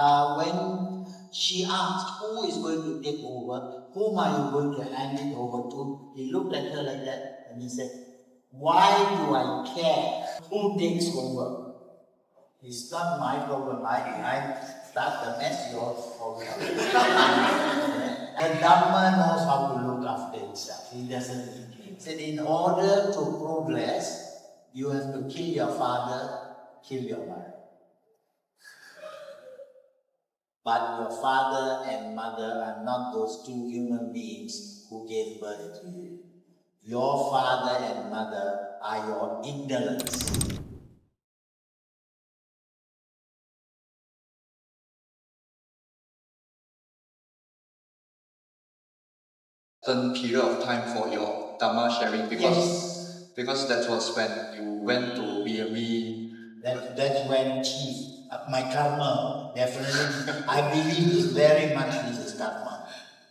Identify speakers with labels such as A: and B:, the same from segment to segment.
A: When she asked who is going to take over, whom are you going to hand it over to, he looked at her like that and he said, why do I care who takes over? It's not my problem. I start the mess, yours problem. The Dhamma knows how to look after itself. He doesn't. He said, in order to progress, you have to kill your father, kill your mother. But your father and mother are not those two human beings who gave birth to you. Your father and mother are your ignorance.
B: Certain period of time for your Dhamma sharing because that was when you went to PBUM.
A: That's when my karma, definitely, I believe is very much this is karma.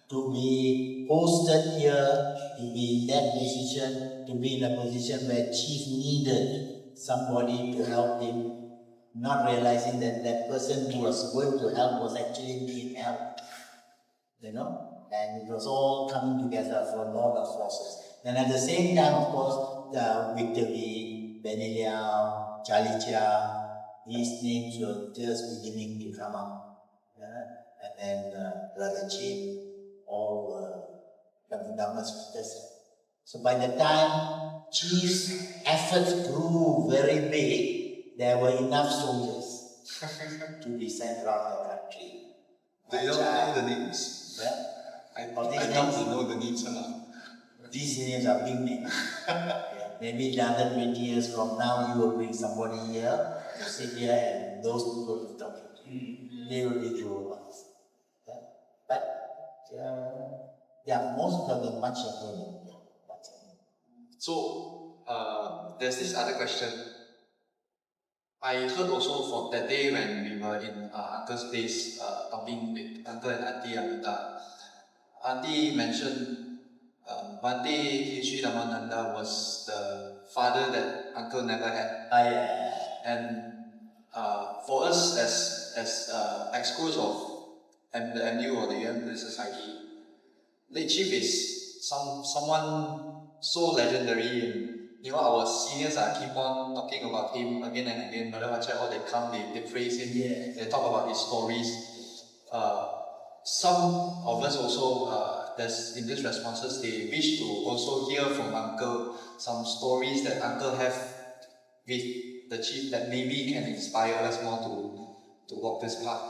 A: To be posted here, to be in that position, to be in a position where Chief needed somebody to help him, not realizing that that person who was going to help was actually being helped. You know? And it was all coming together for a lot of forces. And at the same time, of course, the Victory, Beniliao, Chalicha, these names were just beginning to come up. And then Brother Chief, all Dhamma speakers. So by the time Chief's efforts grew very big, there were enough soldiers to descend around the country.
B: They don't know the names.
A: Yeah.
B: I don't know the names.
A: These names are big names. Maybe another 20 years from now, you will bring somebody here to sit here and those people will talk to you. They will be the old ones. But most of them much younger than me.
B: So, there's this other question. I heard also from that day when we were in Uncle's place talking with Uncle and Auntie Amita. Auntie mentioned one day Sri Dhammananda was the father that Uncle never had. And for us as ex-schools of the MU or the UM Buddhist Society, the Chief is someone so legendary, and our seniors keep on talking about him again and again. Brother Vijaya, they come, they praise him, they talk about his stories. Some of us also, in these responses, they wish to also hear from Uncle some stories that Uncle have with the Chief that maybe can inspire us more to walk this path.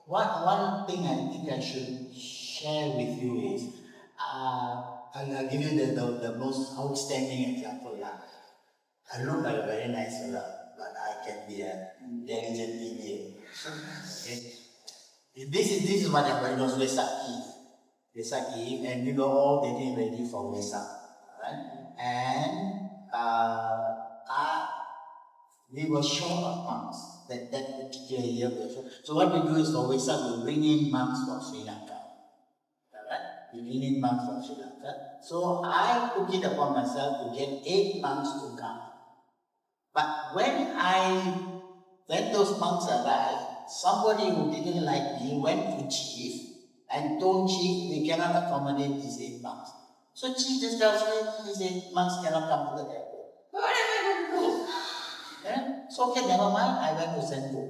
A: One thing I think I should share with you is, I'll give you the most outstanding example. I look like a very nice fellow, but I can be a diligent idiot. Okay? This is what happened. It was Vesak Eve, and we were all getting ready for Vesak. Right? And we were short of monks that particular year. So what we do is for Vesak, we bring in monks from Sri Lanka. We bring in monks from Sri Lanka. So I took it upon myself to get 8 monks to come. But when those monks arrived, somebody who didn't like me went to Chief and told Chief, we cannot accommodate these 8 monks. So Chief just tells me, these 8 monks cannot come to the airport. What am I going to do? So okay, never mind, I went to Central.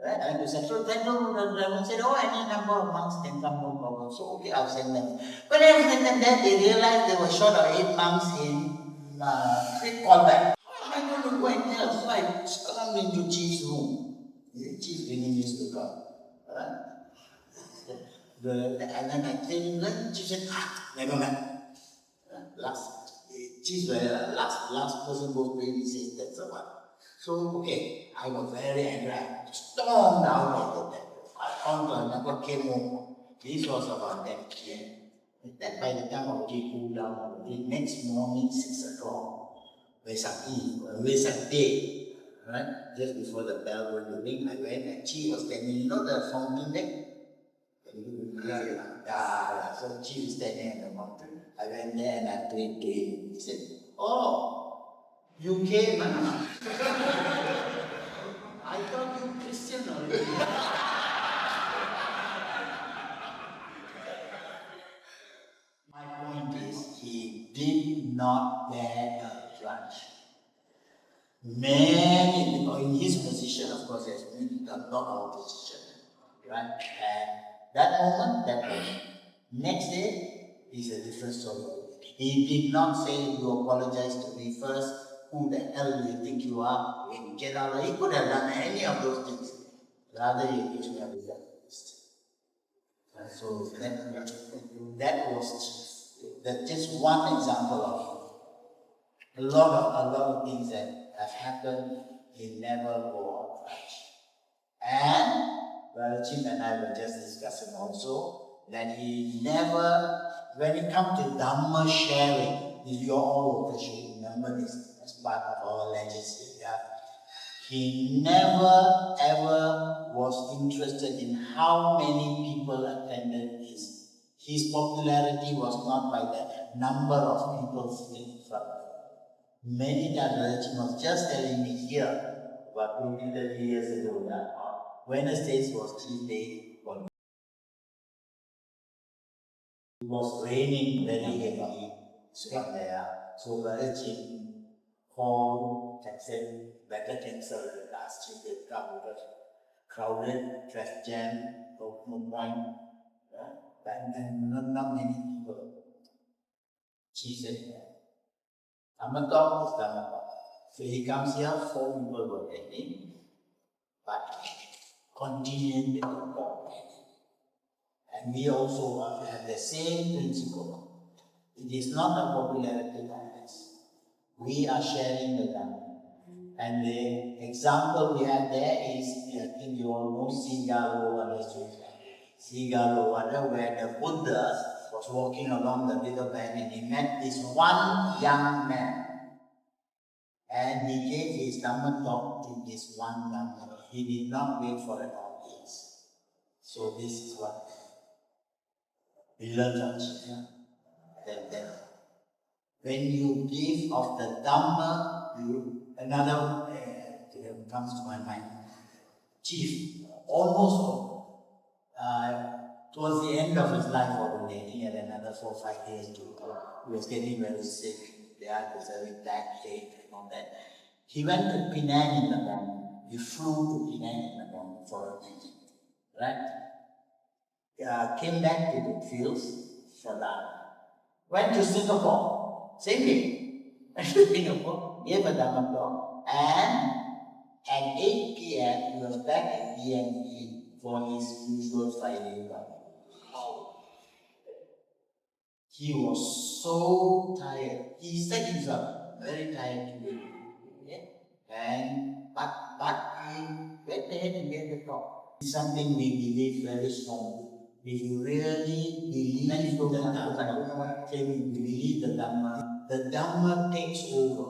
A: I went to Central. Central said, any number of monks can come, no problem. So okay, I'll send them. But then they realized they were short of 8 monks in quick callback. How am I going to go and tell? So I come into Chief's room. Chief didn't used to come. And then I came in, Chief said, never mind. Chief was the last person who really said that's the one. So, okay, I was very angry. I stormed out of the temple. I never came home. This was about 10 p.m. That by the time of tea cooled down, the next morning, 6 o'clock, Vesak Day, right? Just before the bell was ringing, I went and Chi was standing, the fountain there? So Chi was standing on the mountain. I went there and I prayed to him. He said, you came, not bear a grudge. Many, in his position, of course, there's not our position, right? And that moment, next day is a different story. He did not say, you apologize to me first, who the hell do you think you are? Get out. He could have done any of those things. Rather, he gives me a result. So that was just one example of it. A lot of things that have happened, he never go on grudge. And Chief and I were just discussing also that he never, when it comes to Dhamma sharing, you all should remember this as part of our legacy. Yeah? He never ever was interested in how many people attended his. His popularity was not by the number of people sitting in front of him. Many times he was just telling me here, about 20, 30 years ago, that Wednesdays was Chief Day for me. It was raining very heavily, Subang Jaya. So Brother Chief called, said, better cancel the last Chief Day because crowded, traffic jam, no point, and not many people. Chief said, Dhamma talk is Dhamma talk. So he comes here, 4 people were attending, but continuing with the talk. And we also have the same principle. It is not a popularity contest. We are sharing the Dhamma. And the example we have there is, I think you all know Sigalo Sigalo, where the Buddha was walking along the riverbank and he met this one young man. And he gave his Dhamma talk to this one young man. He did not wait for an audience. So this is what we learn from that when you give of the Dhamma, another comes to my mind. Chief, almost towards the end of his life already, he had another 4 or 5 years to go. He was getting very sick. The heart was very backache and all that. He went to Penang in the morning. He flew to Penang in the morning for a meeting. Right? Came back to the fields, Salah. Went to Singapore, same thing. Went to Singapore, gave a Dhamma talk, and at 8 p.m. he was back at BME for his usual Friday run. He was so tired. He said himself, very tired today. And but he went ahead and gave the talk. It's something we believe very strongly. If you really believe the Dhamma, the Dhamma takes over.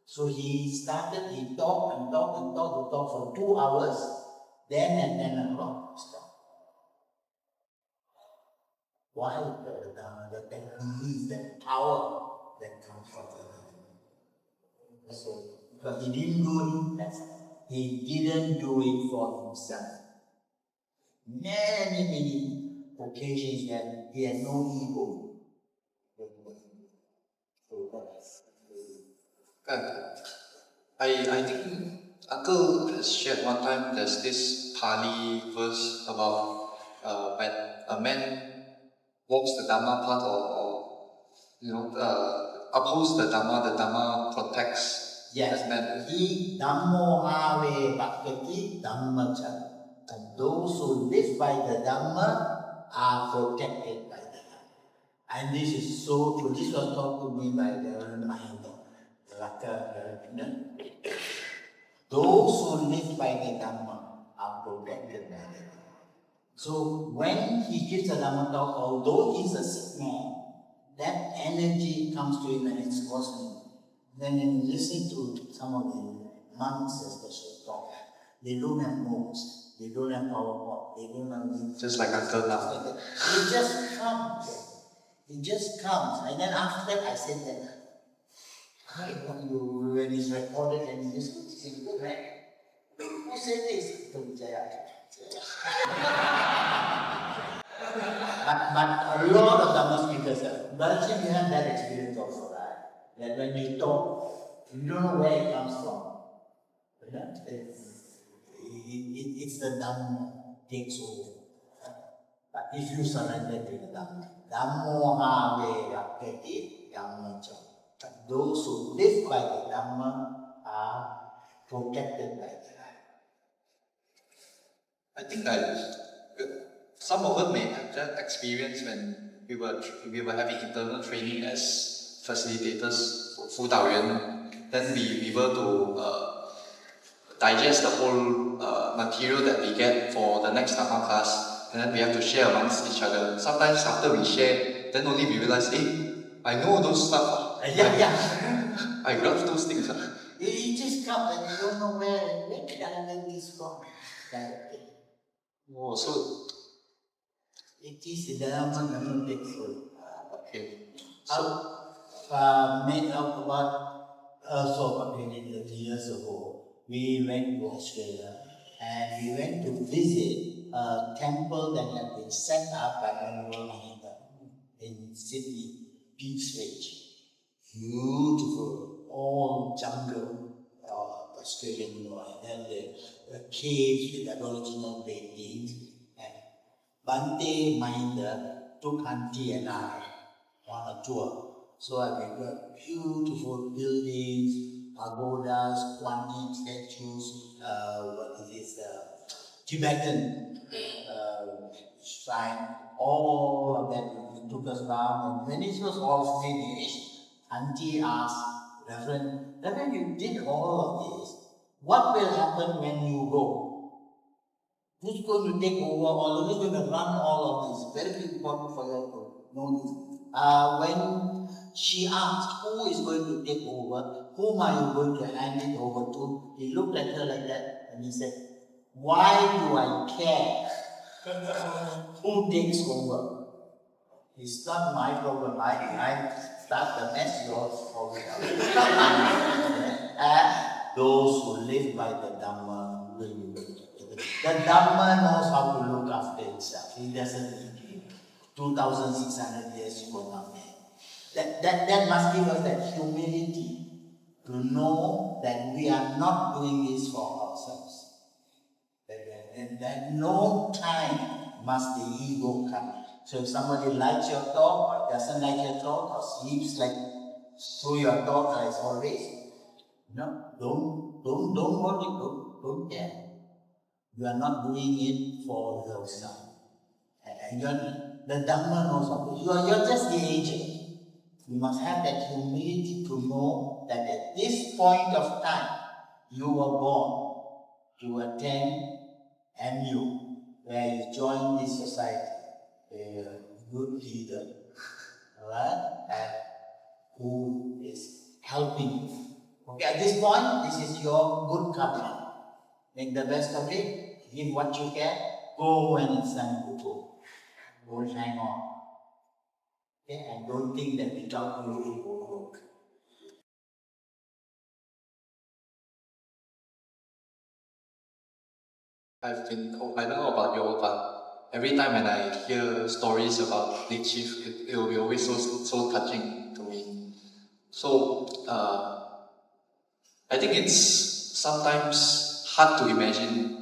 A: So he started, he talked for 2 hours, then at 10 o'clock he stopped. Why? The Dhamma, the technique, the power that comes from the Dhamma. So, but he didn't do it, he didn't do it for himself. Many occasions that he had no ego.
B: I think Uncle has shared one time there's this Pali verse about when a man walks the Dhamma path or upholds the Dhamma protects
A: yes.
B: man.
A: He Dhammo have bhakti Dhammacha. And those who live by the Dhamma are protected by the Dhamma. And this is so true. This was taught to me by the Reverend K. Those who live by the Dhamma are protected by the Dhamma. So when he gives a Dhamma talk, although he's a sick man, that energy comes to him and it's cosmic. Then when you listen to some of the monks especially talk, they don't have notes. They don't have PowerPoint. They don't have...
B: Just like Uncle now.
A: It just comes. It just comes. And then after that, I said that, when it's recorded and you just say, right? Who said this? Vijaya. But a lot of Dhamma speakers, but you have that experience also, right? that when you talk, you don't know where it comes from. It's the Dhamma takes over. But if you surrender to the Dhamma, Dhammo have rakati Dhamma. Those who live by the Dhamma are protected by the Dhamma.
B: I think that some of us may have that experience when we were having internal training as facilitators for 辅导员. Then we were to digest the whole material that we get for the next Dhamma class, and then we have to share amongst each other. Sometimes after we share, then only we realize, hey, I know those stuff. I grasp those things.
A: You just come and you don't know where did I learn this from.
B: Oh, so
A: it is the Dhamma takes over.
B: Okay.
A: Made up about 20 years ago, we went to Australia and we went to visit a temple that had been set up by Dhammananda in Sydney, Peaks Ridge. Beautiful, all jungle, Australian law, and then the caves with Aboriginal paintings. And Bante Minder took Auntie and I on a tour. So I went to beautiful buildings, pagodas, Kuan Yin statues, Tibetan shrine, all of that took us around. And when it was all finished, Auntie asked, Reverend, you did all of this. What will happen when you go? Who's going to take over all of this? Who's going to run all of this? Very important for you to know this. When she asked who is going to take over, whom are you going to hand it over to, he looked at her like that and he said, why do I care who takes over? It's not my problem. I start the mess, yours problem. And those who live by the Dhamma will be the Dhamma knows how to look after itself. He doesn't need 2,600 years for nothing. That must give us that humility to know that we are not doing this for ourselves. And that no time must the ego come. So if somebody likes your talk or doesn't like your talk or sleeps like through your talk as always, don't worry, don't care. You are not doing it for yourself. And the Dhamma knows of it. You're just the agent. You must have that humility to know that at this point of time, you were born to attend MU, where you join this society, a good leader, alright, and who is helping you. Okay, at this point, this is your good karma. Make the best of it, give what you can, go when it's time to go. Don't hang on. Okay, and don't think that without you it won't work.
B: I don't know about you, but every time when I hear stories about the chief, it will be always so touching to me. So, I think it's sometimes hard to imagine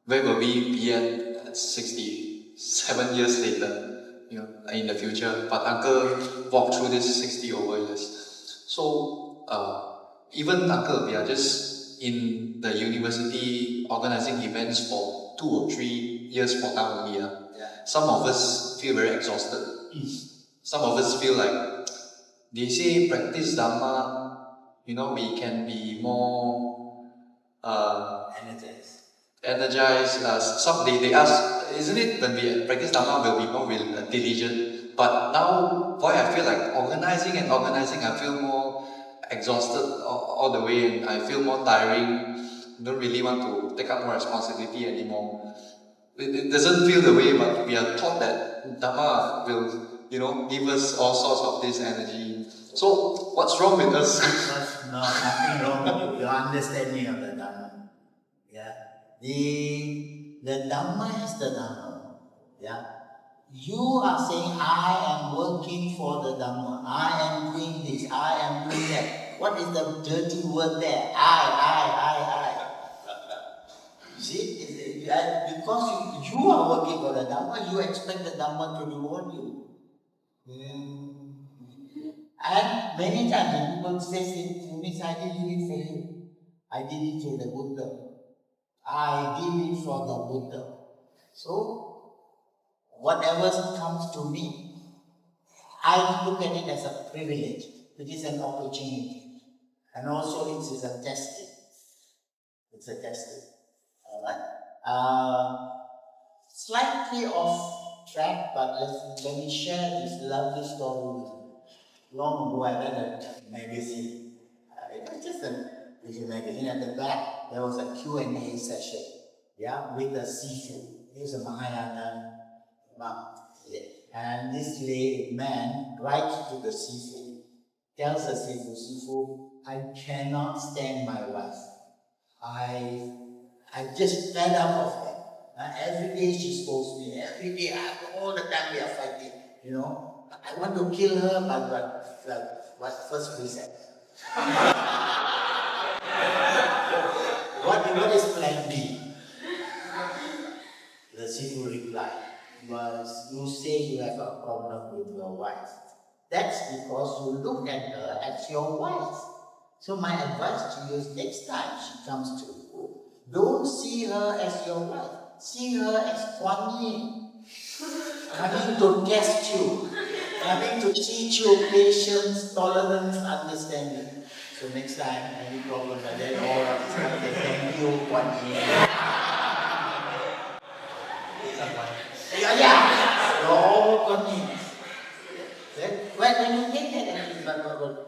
B: where will we be at 67 years later, in the future. But Uncle walked through this 60 over years. So, even Uncle, we are just in the university organizing events for 2 or 3 years for now only. Some of us feel very exhausted. Some of us feel like, they say practice Dhamma, we can be more energized. They ask, isn't it when we practice Dhamma, we'll be more diligent? But now, boy, I feel like organizing, I feel more exhausted all the way, and I feel more tiring. Don't really want to take up more responsibility anymore. It doesn't feel the way, but we are taught that Dhamma will, give us all sorts of this energy. So, what's wrong with us?
A: No, nothing wrong with your understanding of the Dhamma. Yeah. The Dhamma is the Dhamma. Yeah. You are saying, I am working for the Dhamma. I am doing this. I am doing that. What is the dirty word there? I. You see, because you are working for the Dhamma, you expect the Dhamma to reward you. And many times when people say to me, I did it for you. I did it for the Buddha. I did it for the Buddha. So, whatever comes to me, I look at it as a privilege. It is an opportunity. And also it is a testing. It's a testing. Alright. Slightly off track, but let me share this lovely story with you. Long ago I read a magazine. It was just a magazine. At the back there was a Q&A session. Yeah, with the seafood. He was a Mahayana monk. And this man writes to the seafood, tells the seafood, I cannot stand my wife. I just fed up of her. Every day she scolds me. Every day, all the time we are fighting. You know, I want to kill her, but what first we said? What is plan B? The seafood replied, you say you have a problem with your wife. That's because you look at her as your wife. So my advice to you is next time she comes to you, don't see her as your wife. See her as Kuan Yin, coming to test you, coming to teach you patience, tolerance, understanding. So next time, any problem like that, all of us have to thank you, Kuan Yin. Yeah. All Kuan Yin. When you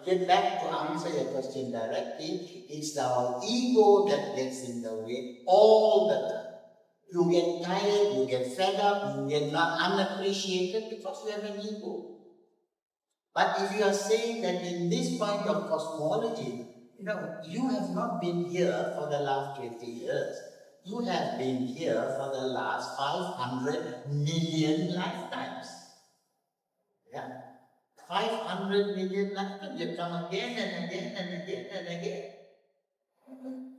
A: get back to answer your question directly, it's our ego that gets in the way all the time. You get tired, you get fed up, you get not unappreciated because you have an ego. But if you are saying that in this point of cosmology, you have not been here for the last 20 years. You have been here for the last 500 million lifetimes. Yeah? 500 million lifetimes. You come again and again and again and again.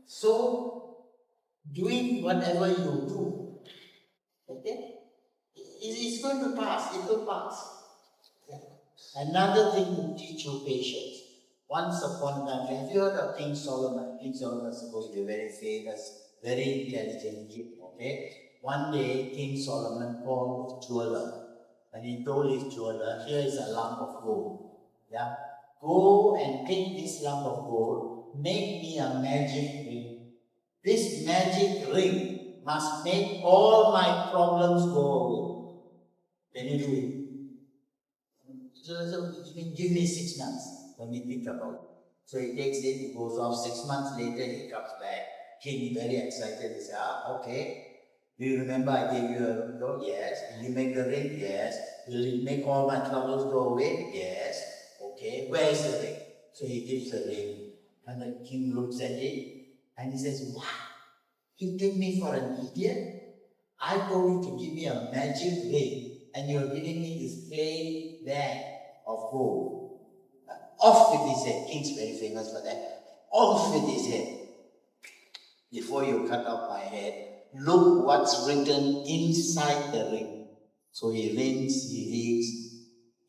A: So, doing whatever you do, okay, it's going to pass. It will pass. Yeah. Another thing to teach you patience. Once upon a time, have you heard of King Solomon? King Solomon is supposed to be a very famous, very intelligent king. Okay. One day, King Solomon called his jeweler. And he told his jeweler, here is a lump of gold. Yeah? Go and take this lump of gold, make me a magic ring. This magic ring must make all my problems go away. Can you do it? So you can give me 6 months. Let me think about it. So he takes it, he goes off. 6 months later, he comes back. King very excited. He says, okay. Do you remember I gave you a gold? Yes. Will you make the ring? Yes. Will it make all my troubles go away? Yes. Okay. Where is the ring? So he gives the ring. And the king looks at it and he says, what? You take me for an idiot? I told you to give me a magic ring and you're giving me this plain bag of gold. Off with his head. King's very famous for that. Off with his head. Before you cut off my head, look what's written inside the ring. So he reads,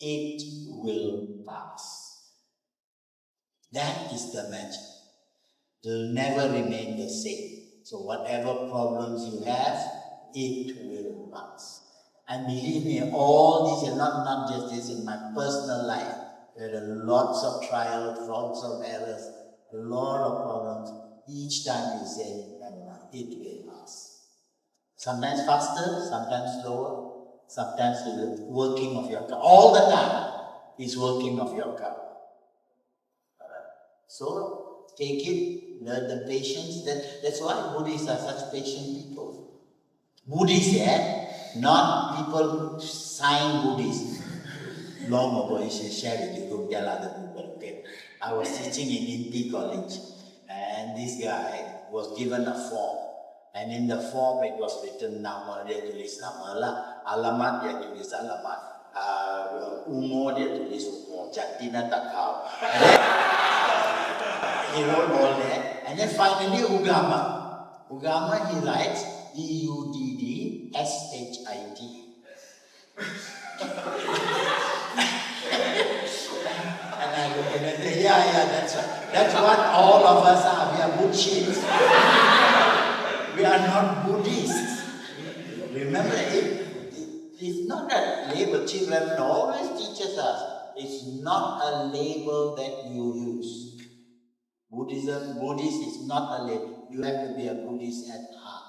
A: it will pass. That is the magic. It will never remain the same. So whatever problems you have, it will pass. And believe me, all these are not just this in my personal life. There are lots of trials, lots of errors, a lot of problems. Each time you say, it will pass. Sometimes faster, sometimes slower, sometimes with the working of your car. All the time is working of your car. So take it, learn the patience. That's why Buddhists are such patient people. Buddhists, not people who sign Buddhists. Long ago, you should share it, you don't tell other people. Okay? I was teaching in Inti College, and this guy was given a form. And in the form it was written nama, dia tulis nama lah. Alamat dia tulis alamat. Umur dia tulis umur. Jantina tak kau. He wrote all that. And then finally Ugama. Ugama he writes EUDDSHID. And I look at it, yeah, that's right. That's what all of us are. We are Buddhists. We are not Buddhists. Remember, it's not a label. Chief Reverend always teaches us. It's not a label that you use. Buddhist is not a label. You have to be a Buddhist at heart.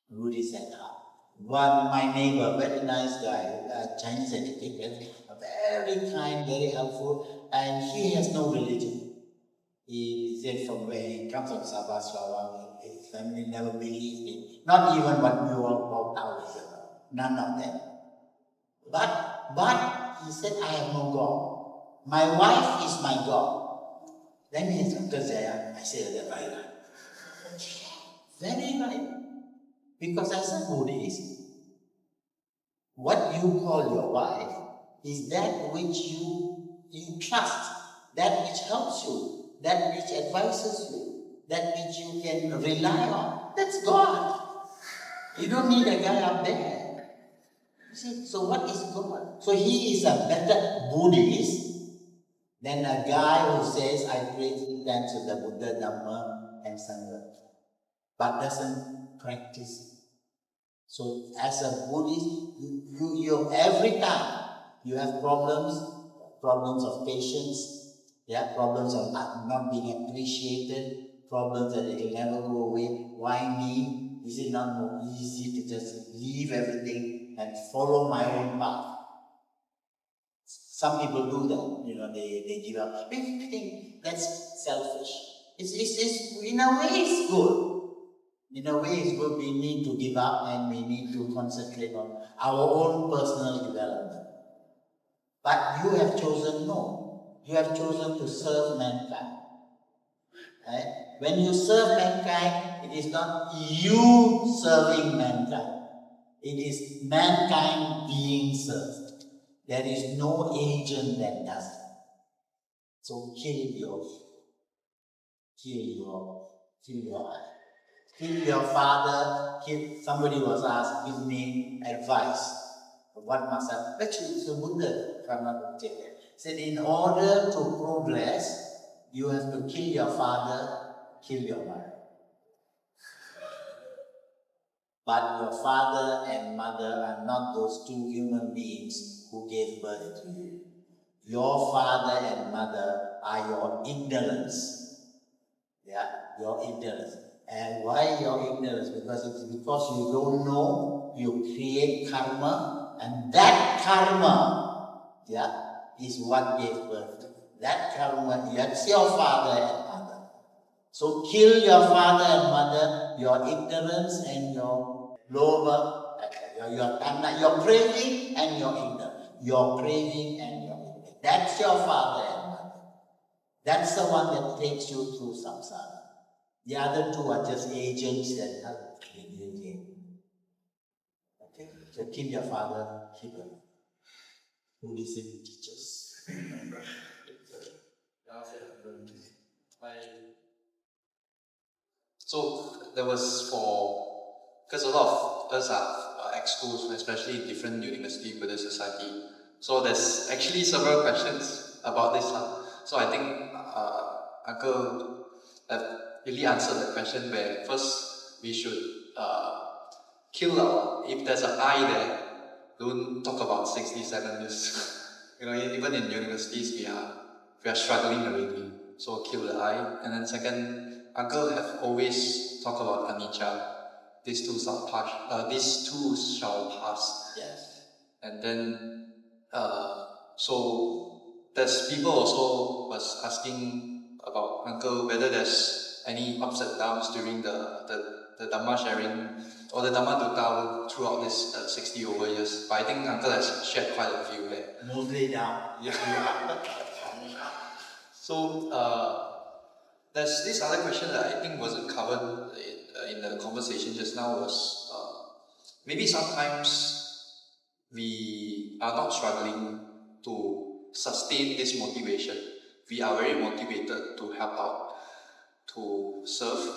A: Buddhist at heart. One, my neighbor, very nice guy, Chinese educated, very kind, very helpful, and he has no religion. He said from where he comes from Sabah, Sarawak, his family never believed in, not even what we all call Taoism, none of them. But he said, I have no God. My wife is my God. Then he said, Vijaya, I said that very right. Very right. Because as a Buddhist, what you call your wife is that which you trust, that which helps you, that which advises you, that which you can rely on. That's God. You don't need a guy up there. You see, so what is God? So he is a better Buddhist than a guy who says, I pray thanks to the Buddha, Dhamma, and Sangha, but doesn't practice. So as a Buddhist, you every time you have problems of patience, problems of not being appreciated, problems that it will never go away. Why me? Is it not more easy to just leave everything and follow my own path? Some people do that, they give up. I think that's selfish. It's in a way it's good. In a way it's good. We need to give up and we need to concentrate on our own personal development. But you have chosen no. You have chosen to serve mankind. Right? When you serve mankind, it is not you serving mankind. It is mankind being served. There is no agent that does it. So kill your father. Somebody was asked, give me advice. What must I? Actually, it's a Buddha Karma said, in order to progress, you have to kill your father, kill your mother. But your father and mother are not those two human beings who gave birth to you. Your father and mother are your ignorance. Your ignorance. And why your ignorance? Because it's because you don't know, you create karma, and that karma, is what gave birth to you. That karma, that's your father and mother. So kill your father and mother, your ignorance and your loba, your craving and your ignorance. Your craving and your ignorance. That's your father and mother. That's the one that takes you through samsara. The other two are just agents that help you again. Okay? So kill your father, kill your Buddhism teachers.
B: So there was because a lot of us are exposed, especially in different university Buddhist society. So there's actually several questions about this. So I think Uncle really answered the question where first we should kill if there's an I there, don't talk about 67 years. Even in universities we are struggling already. So kill the I. And then second, Uncle have always talked about anicca. These two shall pass.
A: Yes.
B: And then so there's people also was asking about Uncle whether there's any ups and downs during the Dhamma sharing or the Dhamma Dutta throughout this 60 over years. But I think Uncle has shared quite a few there.
A: Mostly down.
B: Yeah. So there's this other question that I think wasn't covered conversation just now was maybe sometimes we are not struggling to sustain this motivation. We are very motivated to help out, to serve,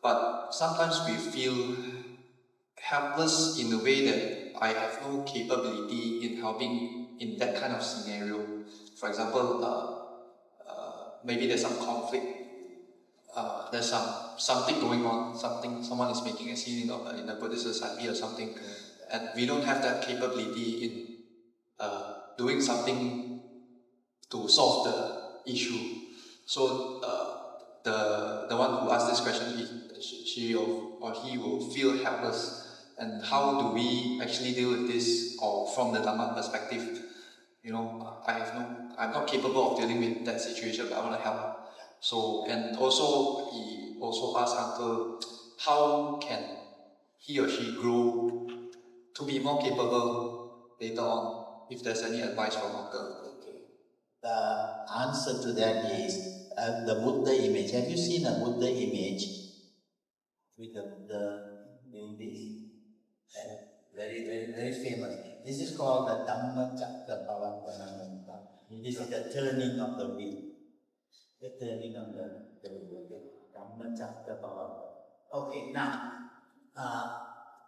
B: but sometimes we feel helpless in a way that I have no capability in helping in that kind of scenario. For example, maybe there's some conflict, there's something going on, someone is making a scene in the Buddhist society or something, and we don't have that capability in doing something to solve the issue. So the one who asked this question, she or he will feel helpless. And how do we actually deal with this, or from the Dhamma perspective? I'm not capable of dealing with that situation, but I want to help. So, and also he also asked Uncle, how can he or she grow to be more capable later on? If there's any advice from Uncle.
A: Okay. The answer to that is the Buddha image. Have you seen a Buddha image with the Buddha doing this? Very, very, very famous. This is called the Dhamma. This is the turning of the wheel. The turning of the wheel. Dhamma. Okay, now,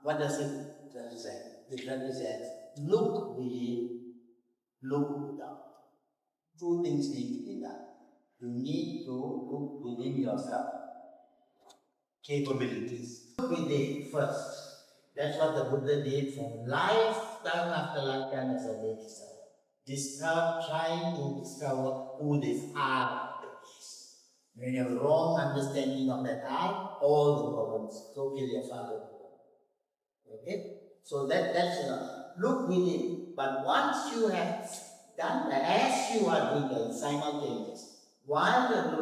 A: what does it represent? It represents look within, look without. Two things need to be done. You need to look within yourself. Capabilities. Look within first. That's what the Buddha did for lifetime after lifetime as a Bodhisattva. Trying to discover who this I is. When you have a wrong understanding of that I, all the problems. So kill your father. Okay? So that's look within. But once you have done that, as you are doing that simultaneously, while you're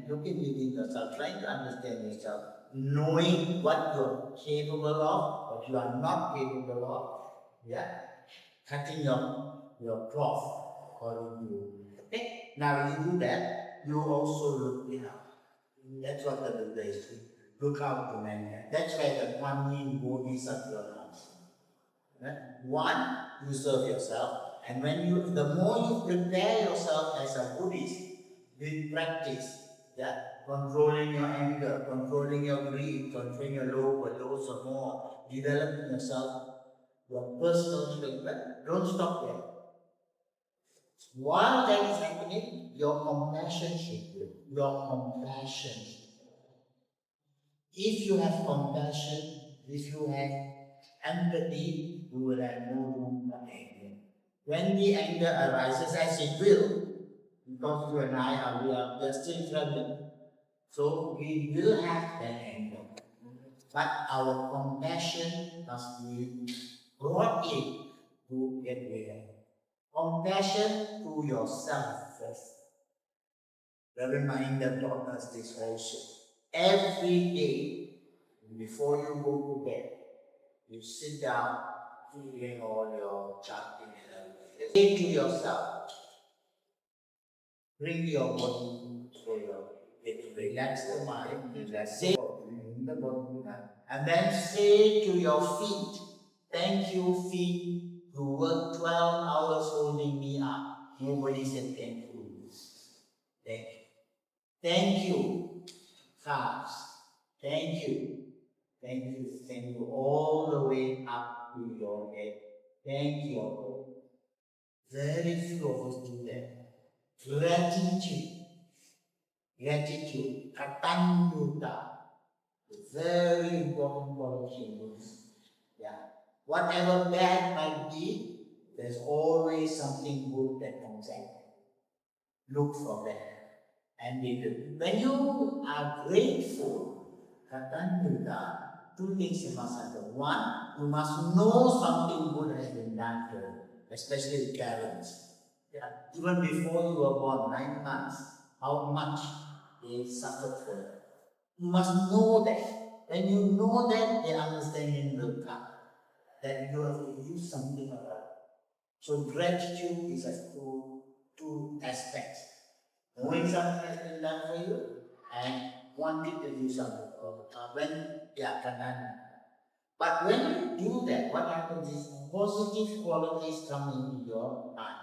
A: looking within yourself, trying to understand yourself, knowing what you're capable of, what you are not capable of, cutting your cloth according to you. Okay? Now you do that, you also look without. That's what the Buddha is doing. Look out to mankind. That's where the Kuan Yin Bodhisattva comes. Right? One, you serve yourself, and the more you prepare yourself as a Buddhist, with practice, controlling your anger, controlling your greed, controlling your lows or more, developing yourself, your personal strength, don't stop there. While that is happening, your compassion should grow. Your compassion. If you have compassion, if you have empathy, you will have no room for anger. When the anger arises, as it will, because you and I we are still traveling, so we will have that anger. But our compassion must be brought in to get rid of it. Compassion to yourself first. Reverend Mahinda taught us this also. Every day, before you go to bed, you sit down, doing all your chanting and everything. Say to yourself, bring your body to your bed, relax the mind, relax the body, and then say to your feet, thank you, feet. You worked 12 hours holding me up. Nobody said thank you. Thank you. Thank you, calves. Thank you. Thank you. Thank you all the way up to your head. Thank you. Very few of us do that. Gratitude. Gratitude. Katanyuta. Very important qualifications. Whatever bad might be, there's always something good that comes out. Look for that. And when you are grateful, katanyuta, two things you must have. One, you must know something good has been done for you, especially with parents. Even before you were born, 9 months, how much they suffered for you. You must know that. When you know that, the understanding will come. That you have to do something about it. So gratitude is a two aspects. Knowing something has been done for you and wanting to do something. Kanana. But when you do that, what happens is positive qualities come into your mind.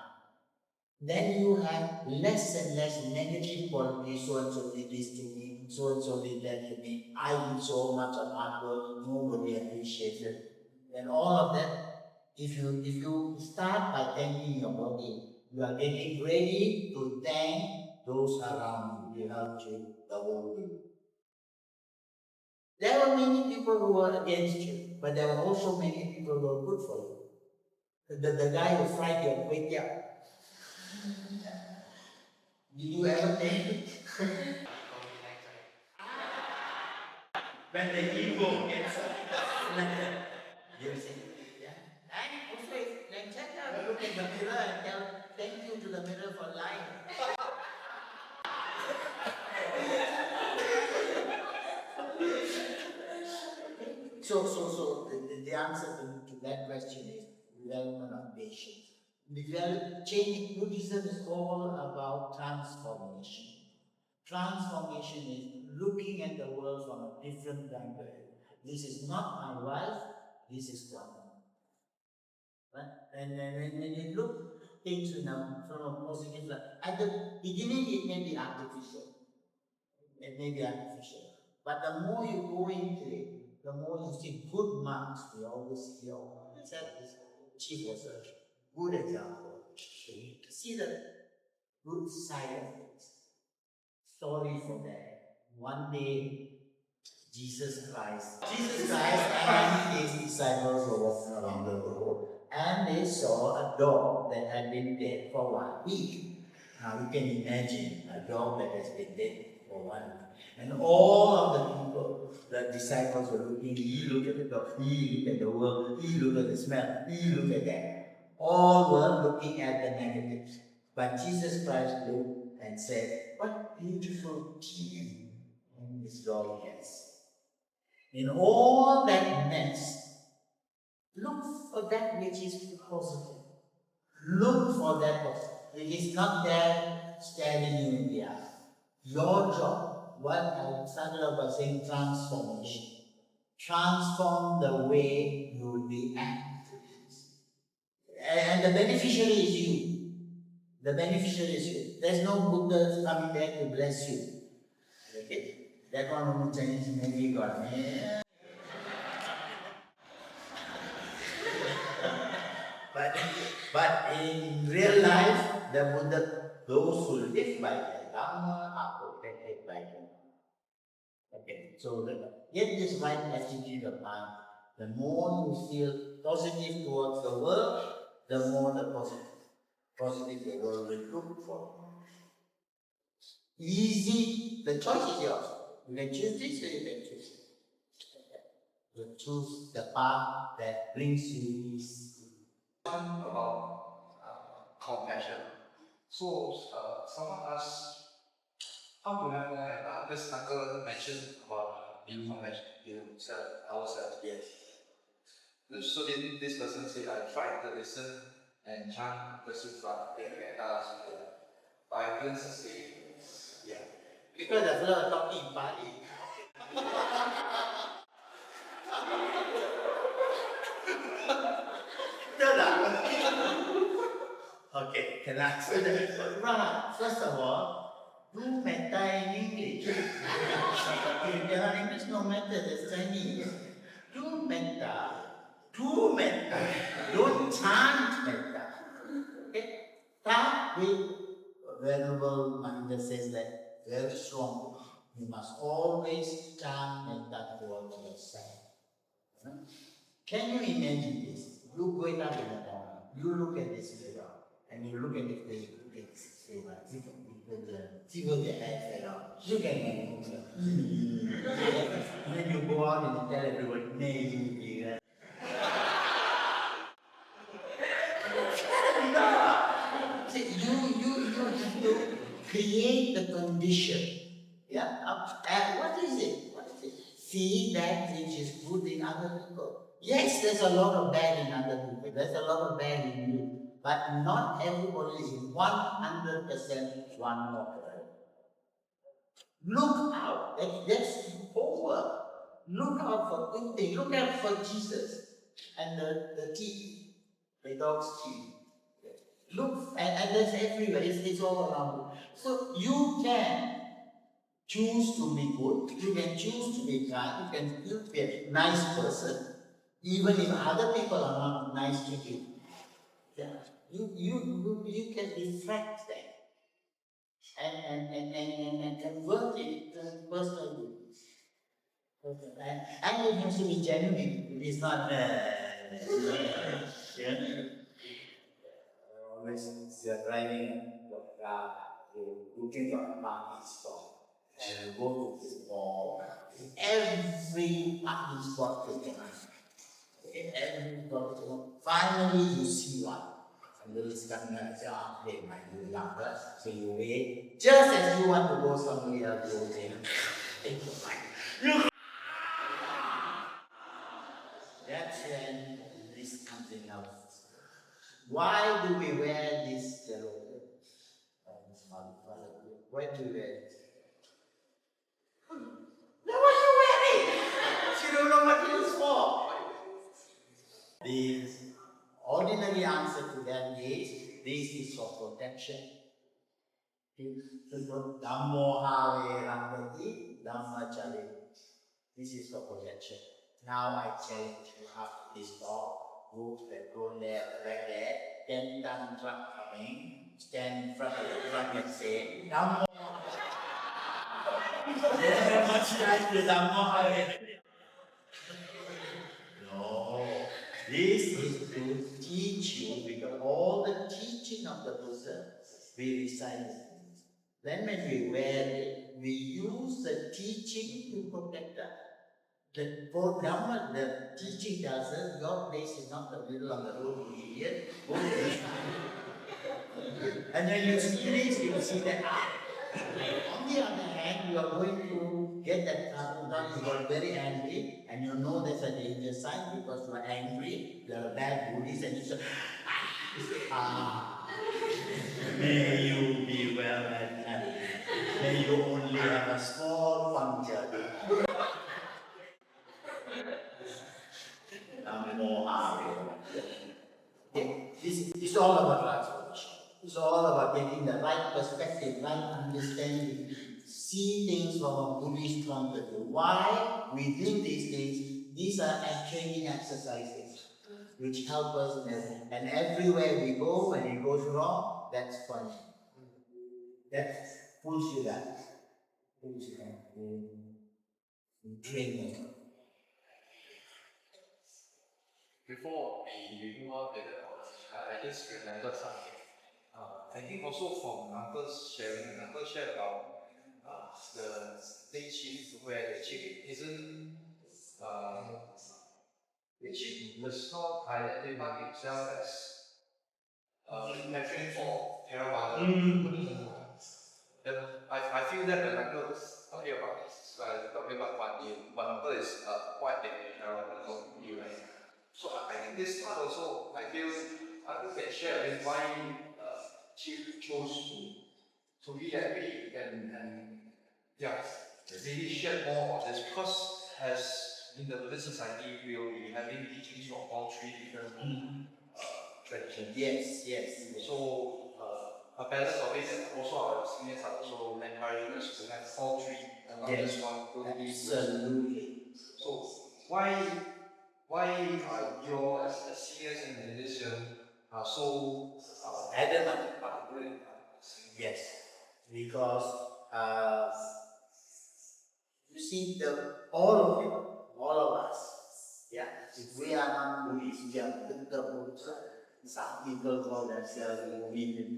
A: Then you have less and less negative qualities. So and so did this to me, so and so did that to me. I did so much of hard work, nobody appreciates it. And all of that, if you start by thanking your body, you are getting ready to thank those around you, who helped you the whole way. There were many people who were against you, but there were also many people who were good for you. The guy who fried your kway teow, did you ever thank him? When the ego gets you see, and also then check out, look at the mirror and tell thank you to the mirror for lying. So the answer to that question is development of patience. Change Buddhism is all about transformation. Transformation is looking at the world from a different angle. This is not my wife, this is God. Right? And when you look things from a positive light, at the beginning it may be artificial. It may be artificial. But the more you go into it, the more you see good monks. We always hear, let's have this Chief Research, good example. See the good side of it. Sorry for that. One day, Jesus Christ and his disciples were walking along the road, and they saw a dog that had been dead for 1 week. Now you can imagine a dog that has been dead for 1 week. And all of the people, the disciples were looking, he looked at the dog, he looked at the world, he looked at the smell, he looked at that. All were looking at the negatives. But Jesus Christ looked and said, what beautiful teeth this dog has. In all that mess, look for that which is positive. Look for that positive. It is not there staring you in the eye. Your job, what I started off by saying transformation. Transform the way you react to things. And the beneficiary is you. The beneficiary is you. There's no Buddha coming there to bless you. Okay? That one will change, maybe God. But in real life, the Buddha, those who live by the Dhamma are protected by him. Okay, so get this right attitude of mind. The more you feel positive towards the world, the more the positive the world will look for. Easy, the choice is yours. You can choose this or you can choose it. You choose the path that brings you peace.
B: About compassion. So, someone asked, how to have more? This uncle mentioned about being compassionate ourselves.
A: Yes.
B: So then this person said, I tried to listen and chant the sutra, but I couldn't sustain.
A: Yeah. Because the fellow talking in Pali. Okay, can I answer that? Right. First of all, do metta in English. If there are English, no matter, there's Chinese. Do metta. Do metta. Don't chant metta. Okay? Start with Venerable Mahinda says that very strong. You must always chant metta towards yourself. Can you imagine this? You wake up in the morning, you look at this mirror, and you look at the face, people their head fell off. Look at me. And then you go out and you tell everybody, nay, see, you have to create the condition. Yeah. What is it? See that which is good in other people. Yes, there's a lot of bad in other people. There's a lot of bad in you. But not everybody is 100% one water. Look out. That's homework. Look out for good things. Look out for Jesus and the teeth, the dog's teeth. Look, and that's everywhere. It's all around you. So you can choose to be good. You can choose to be kind. You can still be a nice person, even if other people are not nice to you. Yeah. You can reflect that and convert it to personal good. And it has to be genuine. It's not, always you're driving your car, you're looking for a parking spot, and you go to this mall. Every parking spot is there. Every spot. Finally, you see one. And then it's coming and say, ah, they might be younger. So you wait. Just as you want to go somewhere, you go there. Take your mind. That's when this comes in out. Why do we wear this robe? Why do we wear it? Then why you wear it? You don't know what it is for. The ordinary answer to that is this is for protection. Dhammo have rangati, Dhamma chale. This is for protection. Now I challenge you after this talk. Go there, right there, then stand truck coming, stand in front of the truck and say, Dhammo. Much like the Dhammo. No, this is to teach you because all the teaching of the Buddha we recite. Then when we wear it, we use the teaching to protect us. For Dhamma, the teaching tells us your place is not the middle of the road, you idiot. Go to this side. And when you see this, you will see that. On the other hand, you are going to get that car done, you are very angry, and you know there's a danger sign because you are angry, you are a bad Buddhist, and you say, may you be well and happy. May you only have a small puncture. This is all about transformation. It's all about getting the right perspective, right understanding, see things from a Buddhist point of view. Why we do these things? These are training exercises which help us, and everywhere we go, when it goes wrong, that's funny. That pulls you back. Pulls you back. Training.
B: Before we move on to I just remembered something. I think also from Uncle's sharing, Uncle shared about the day chief where the chief isn't the chief was not identifying himself as preparing for Theravada. I feel that when Uncle was talking about this, talking about one Uncle is quite a Theravada view, right? So I think this part also, I feel Uncle can share with why Chief chose to be that way and really share more on this because as in the Buddhist society we will be having teachings from all three different traditions.
A: Yes.
B: So a balance of it and also our seniors are also encouraging us to have all three and not just one.
A: Absolutely.
B: So why are your as seniors in religion are so adamant about doing that?
A: Yes, because you see, all of us, if we are not Buddhists, we are Buddha. Some people call themselves Buddha.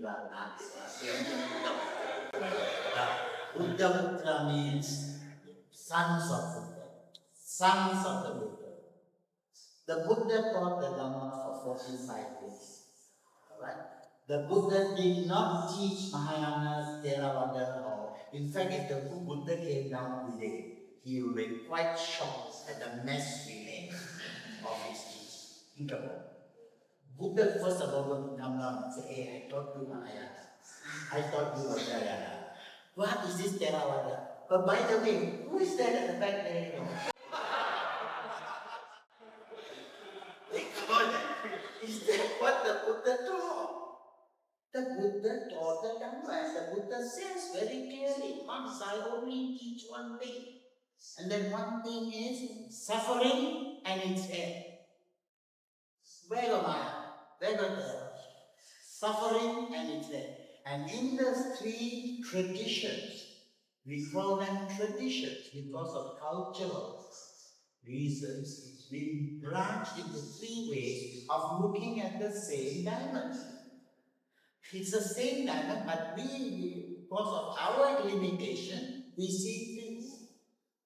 A: Buddha means sons of Buddha, sons of the Buddha. The Buddha taught the Dhamma for 45 years. Right? The Buddha did not teach Mahayana, Theravada, or in fact, if the Buddha came down today, he would be quite shocked at the mess we made of his teaching. Buddha first of all went to Dhamma and said, hey, I taught you Mahayana. I taught you Vijaya. What is this Theravada? But by the way, who is that at the back there? You know? They call it, is that what the Buddha taught? The Buddha taught the Dhamma, and the Buddha says very clearly, once I only teach one thing. And then one thing is suffering and its end. Suffering and its end. And in the three traditions, we call them traditions because of cultural reasons. We branch into three ways of looking at the same diamond. It's the same diamond, but we, because of our limitation, we see things.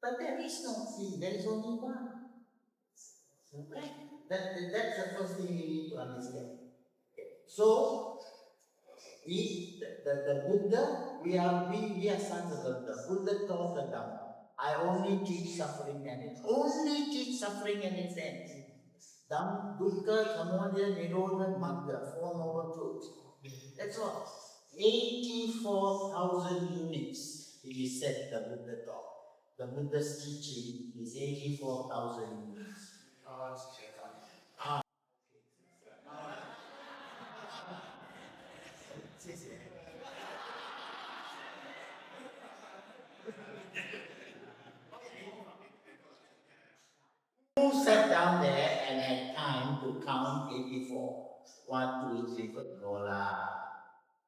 A: But there is no three, there is only one. Okay? That's the first thing we need to understand. So, the Buddha, we are sons of the Buddha. Buddha taught the Dhamma. I only teach suffering and its end. Dham, Dukkha, Samodaya, Nirodha, Magga, Four Noble Truths. That's all. 84,000 units, it is said the Buddha taught. The Buddha's teaching is 84,000 units. Who sat down there and had time to count 84? 1, 2, 3, 4. No lah.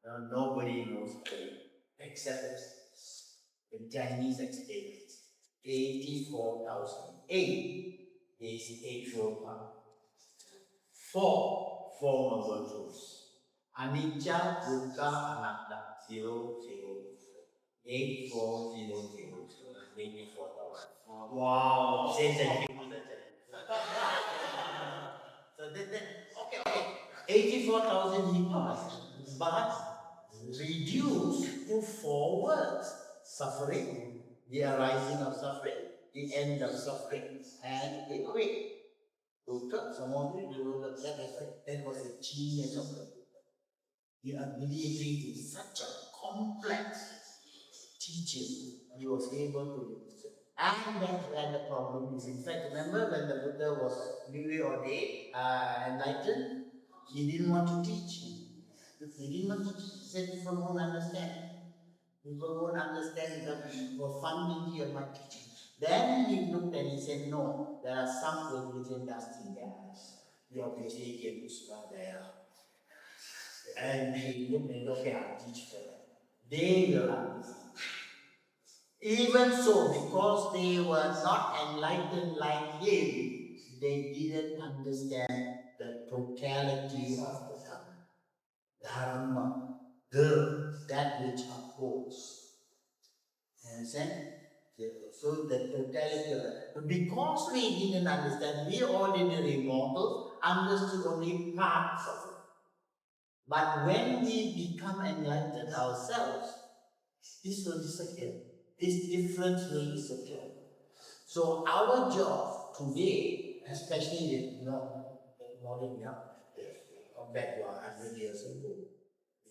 A: No, nobody knows except the Chinese experience. 84,000. 8 is actual power. 4 noble truths. Anicca, Dukkha, Anatta. 0, 0. 8, 4, 0, 0. 84,000. Wow. Say thank you. So okay. 84,000 he passed, but reduced to 4 words: suffering, the arising of suffering, the end of suffering, and the quit. That was the genius of the Buddha. The ability to such a complex teaching, he was able to do. And that's where the problem is. In fact, remember when the Buddha was newly ordained, enlightened, he didn't want to teach. He didn't want to teach. He said, people won't understand. People won't understand that for funding of my teaching. Then he looked and he said, no, there are some religion dusting there. Your Vijaya there. And he looked and okay, I'll teach for them. They will understand. Even so, because they were not enlightened like him, they didn't understand the totality of the Dharma, that which upholds. Understand? So the totality of it. But because we didn't understand, we ordinary mortals understood only parts of it. But when we become enlightened ourselves, this will disappear. This difference will disappear. So our job today, especially with modern compared to 100 years ago,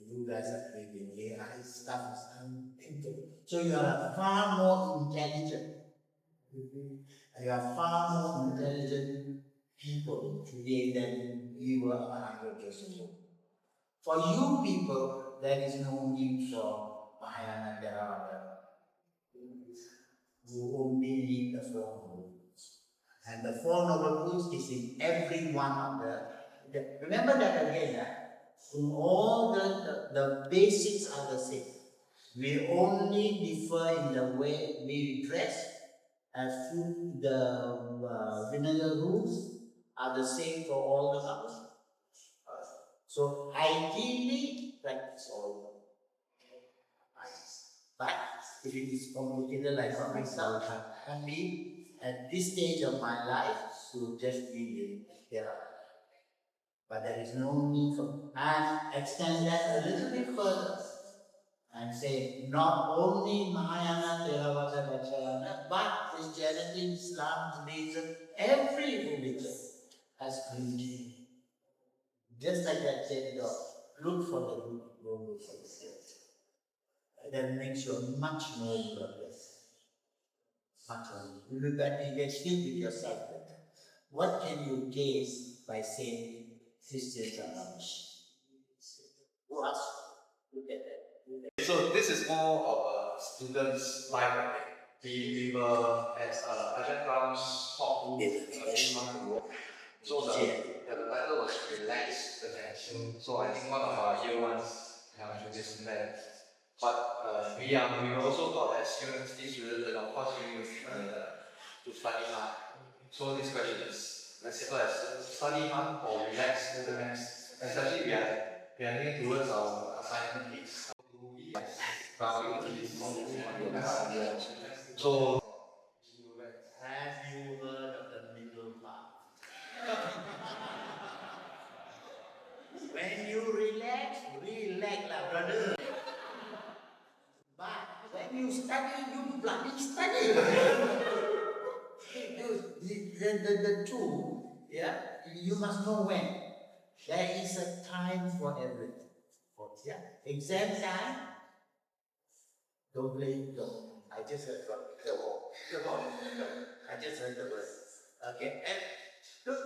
A: you guys are living AI stuff. So you are far more intelligent. You are far more intelligent people today than we were 100 years ago. For you people, there is no need for Mahayana Theravada. You only need the Four Noble Truths. And the Four Noble Truths is in every one of the remember that again, in all the basics are the same. We only differ in the way we dress, as food, the vinegar rules are the same for all the others. So ideally, practice all of them. But if it is complicated like for myself, I'm happy at this stage of my life to just be here. But there is no need for, and extend that a little bit further and say not only Mahayana, Theravada, Vajrayana, but Christianity, Islam, Buddhism, every religion has beauty. Just like that said, look for the root, don't look for the spirit. That makes you much more progress. much only. You will engage with yourself. What can you gain by saying Christians are rubbish? Who asked? Look at that.
B: So this is more of a student's life, I think. We were at Ajahn Ram's talk a few months ago. So the title was Relax the Tension. So I think one of our year ones have actually listened there. But we were also taught as university students that of course we will to study hard. So this question is as simple as study hard or relax the rest. Especially we are heading towards our assignment weeks. So
A: Have you heard of the middle path? When you relax, lah, brother. But when you study, you bloody study. The two, yeah, you must know when. There is a time for everything. Yeah, exam time. Don't play. Don't. I just heard the word. I just heard the word. Okay. And look,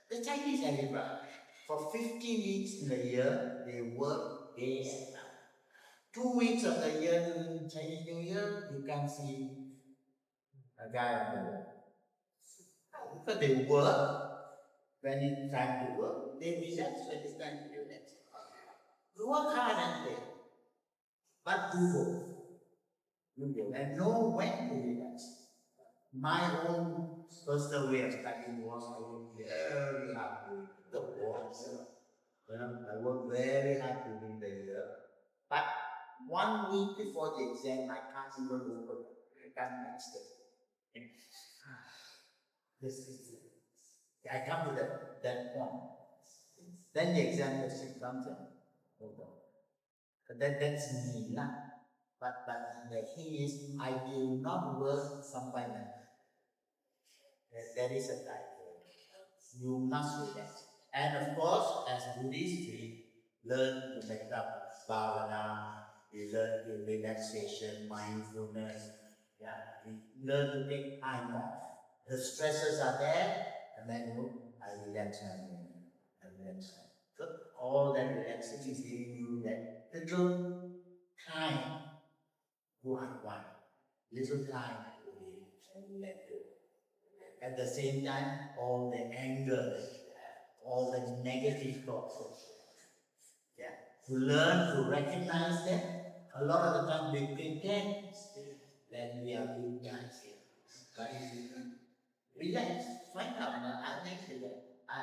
A: the Chinese everybody. For 15 weeks in a year, they work day and night. 2 weeks of the year during Chinese New Year, you can see a guy on the wall. Because they work when it's time to work, they relax when it's time to relax. You work hard and play, but do both. And know when to relax. My own personal way of studying was I work very hard during the war. I work very hard during the year. But 1 week before the exam, I can't even open. I can't match it. This is it. I come to that point. Then the exam question comes in. Hold on. But that's me. But the thing is, I will not work sampai nanti. There is a time. You must relax. And of course, as Buddhists, we learn to make up bhavana, we learn to relaxation, mindfulness. Yeah, we learn to take time off. The stresses are there, and then I relax and relax. So all that relaxation is giving you that little time to unwind, little time to live and let go. At the same time, all the anger that you have, all the negative thoughts that you have. Yeah. To learn to recognize them. A lot of the time we pretend that we are good guys here. But relax, find out. I think that I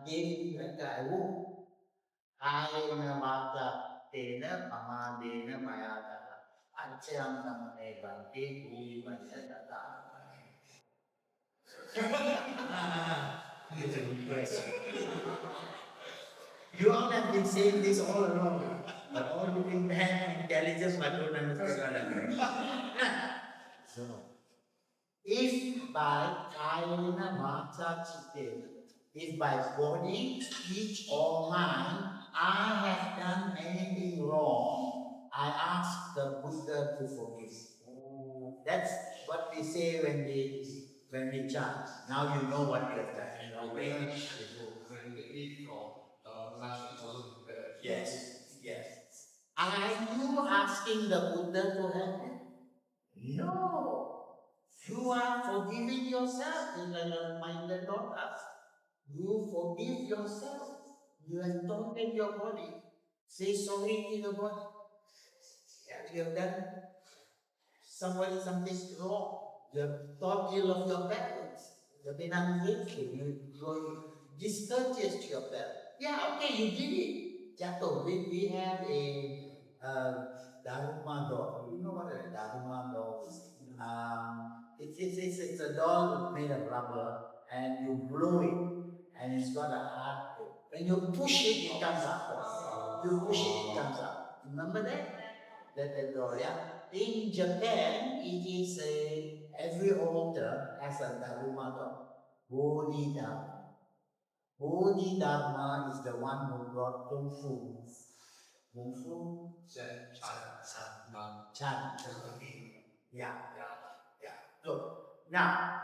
A: gave you I won't. Nivatta tena pamadena mayata. Achyam namane bhante kui mayata. It's a good question. You all have been saying this all along, but all you think have intelligence but don't understand. So, if by kayena vata chittena, if by body, speech or mind, I have done anything wrong, I ask the Buddha to forgive. That's what we say when we chant. Now you know what you have done. Yes. Are you asking the Buddha to help you? No. You are forgiving yourself in the mind and not us. You forgive yourself. You have taunted your body. Say sorry to the body. You have done something wrong. You have thought ill of your parents. You have been ungrateful. You discourteous to your parents. Yeah, okay, you did it. Jatuh. We have a Dharma doll. You know what a Dharma doll is? It's a doll made of rubber, and you blow it, and it's got a heart. When you push it, it comes up. You push it, it comes up. Remember that? That doll, yeah? In Japan, it is every altar has a Dharma doll. Bodhidharma. Bodhidharma is the one who brought Kung Fu. Kung Fu? Chan. Yeah. So, now,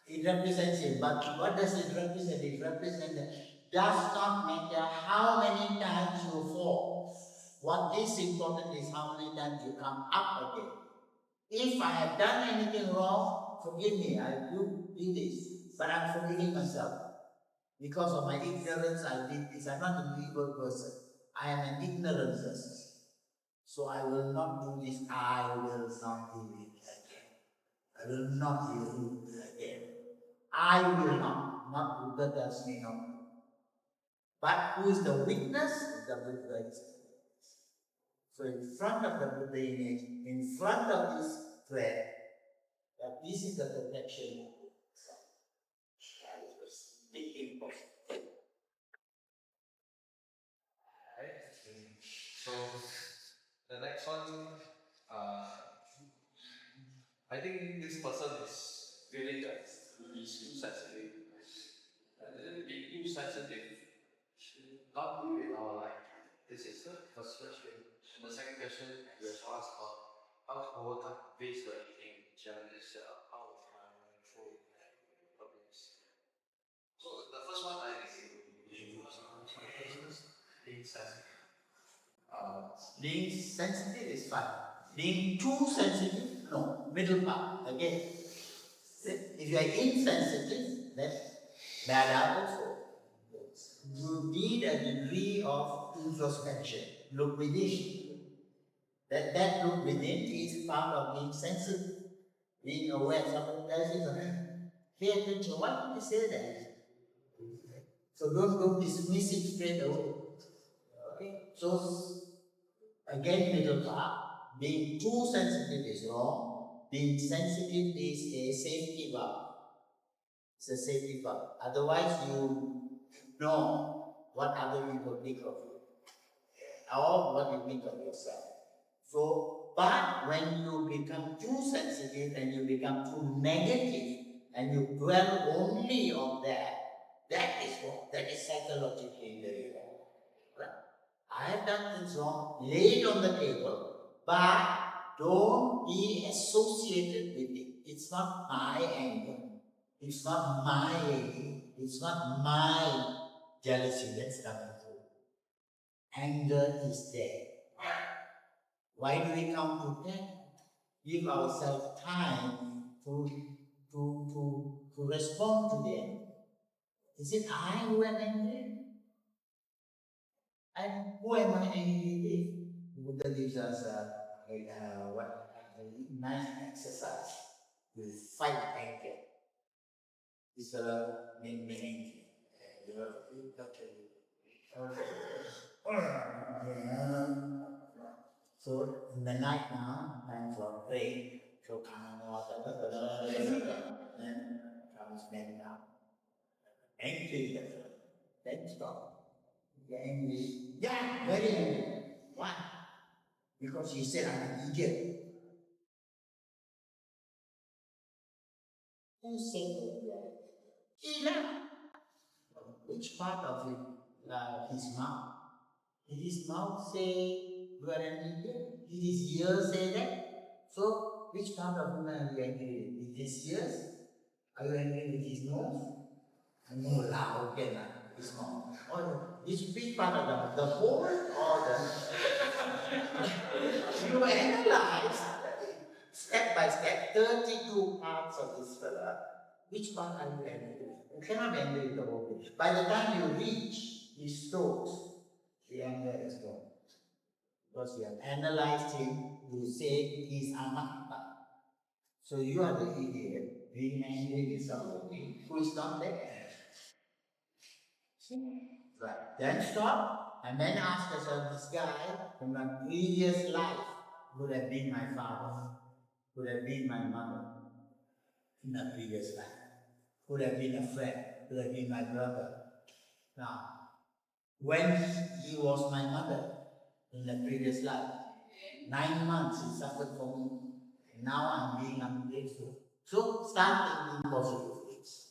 A: it represents him, but what does it represent? It represents that does not matter how many times you fall. What is important is how many times you come up again. If I have done anything wrong, forgive me, I do this, but I'm forgiving myself. Because of my ignorance, I did this. I'm not an evil person. I am an ignorant person. So I will not do this. I will not do it again. I will not do it again. I will not Buddha tells me not. But who is the witness? The Buddha is. So in front of the Buddha image, in front of this thread, that this is the protection.
B: So the next one, I think this person is feeling that he's too sensitive. Being too sensitive should not be in our life. This is the first question. And the second question we have asked about how to overcome visual eating challenges, how to problems. So the first one I think being sensitive.
A: Being sensitive is fine. Being too sensitive, no. Middle part, again. If you are insensitive, that's bad also. You need a degree of introspection. Look within. That look within is part of being sensitive. Being aware somebody tells you something. Pay attention. Why did you say that? So don't dismiss it straight away. Okay? So again, middle part. Being too sensitive is wrong. Being sensitive is a safety valve. It's a safety valve. Otherwise, you know what other people think of you, or what you think of yourself. So, but when you become too sensitive and you become too negative and you dwell only on that, that is wrong. That is psychologically very wrong. Right? I have done things wrong, lay it on the table, but don't be associated with it. It's not my anger. It's not my envy. It's not my jealousy that's coming through. Anger is there. Why do we come to that? Give ourselves time to respond to them. Is it I who am angry? And who am I angry with? Buddha gives us a nice exercise to fight anger. It's a meaning. So in the night now, time for praying. So calm water, then comes men down. Angry, then stop. You're angry. Yeah, very angry. Why? Because he said I'm an idiot. Who said that? He left. Which part of his mouth? Did his mouth say you are an idiot? Did his ears say that? So, which part of him are you angry with? With his ears? Are you angry with his nose? No, loud again, his mouth. Or which part of the whole or the. You analyze step by step 32 parts of this fella. Which part are you angry with? You cannot be angry with the whole thing. By the time you reach his throat, the anger is gone. Because you have analyzed him, you say he's anatta. So you are the idiot, being angry with somebody who is not there. Right. Then stop and then ask yourself, this guy from my previous life would have been my father, would have been my mother in a previous life, would have been a friend, would have been my brother. Now, when he was my mother in the previous life, 9 months he suffered for me. Now I'm being ungrateful. So start thinking positive things.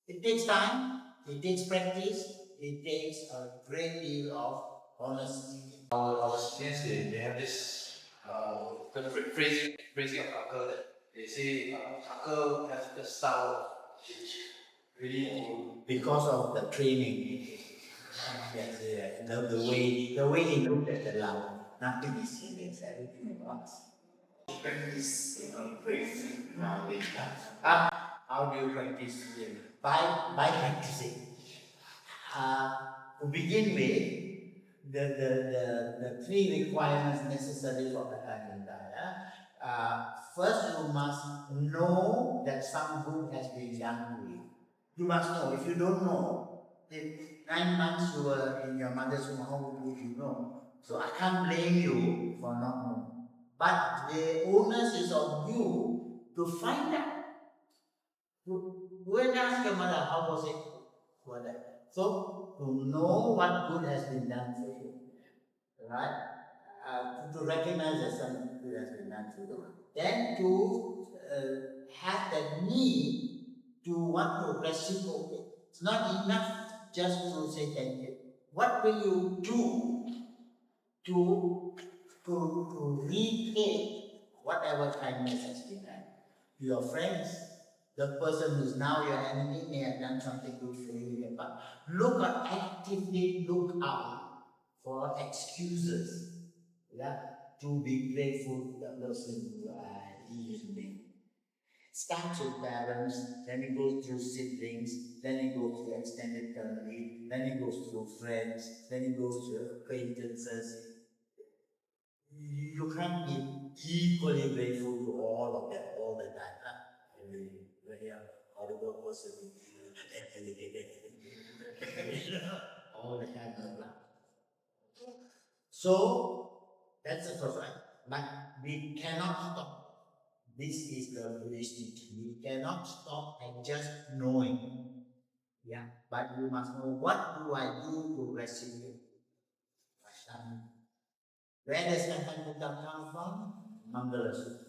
A: It takes time, it takes practice, it takes a great deal of honesty.
B: Our students, they have this kind of phrasing of uncle that they say uncle has the style really
A: because of the training. Yes, yeah. The way he looked at the love, nothing is serious, everything was. Practice, how do you practice? By practicing. To begin with, the three requirements necessary for Dhammananda. First, you must know that some good has been done to you. You must know. If you don't know, if 9 months you were in your mother's womb, how would you know? So I can't blame you for not knowing. But the onus is on you to find out. Go and ask your mother, how was it? So, to know what good has been done for you, right? To recognize that something good has been done for you. Then to have the need to want to reciprocate. It's not enough just to say thank you. What will you do to repay whatever kindness has been done? Your friends, the person who's now your enemy may have done something good for you, but actively look out for excuses, yeah, to be grateful to the person who is being. Starts with parents, then it goes through siblings, then it goes through extended family, then it goes through friends, then it goes through acquaintances. You can't be equally grateful to all of them all the time. Very horrible person. All the time. So, that's the first one. But we cannot stop. This is the Buddhist teaching. We cannot stop at just knowing. Yeah. But you must know, what do I do to reciprocate? Where does Dhammananda come from? Mangala Sutta.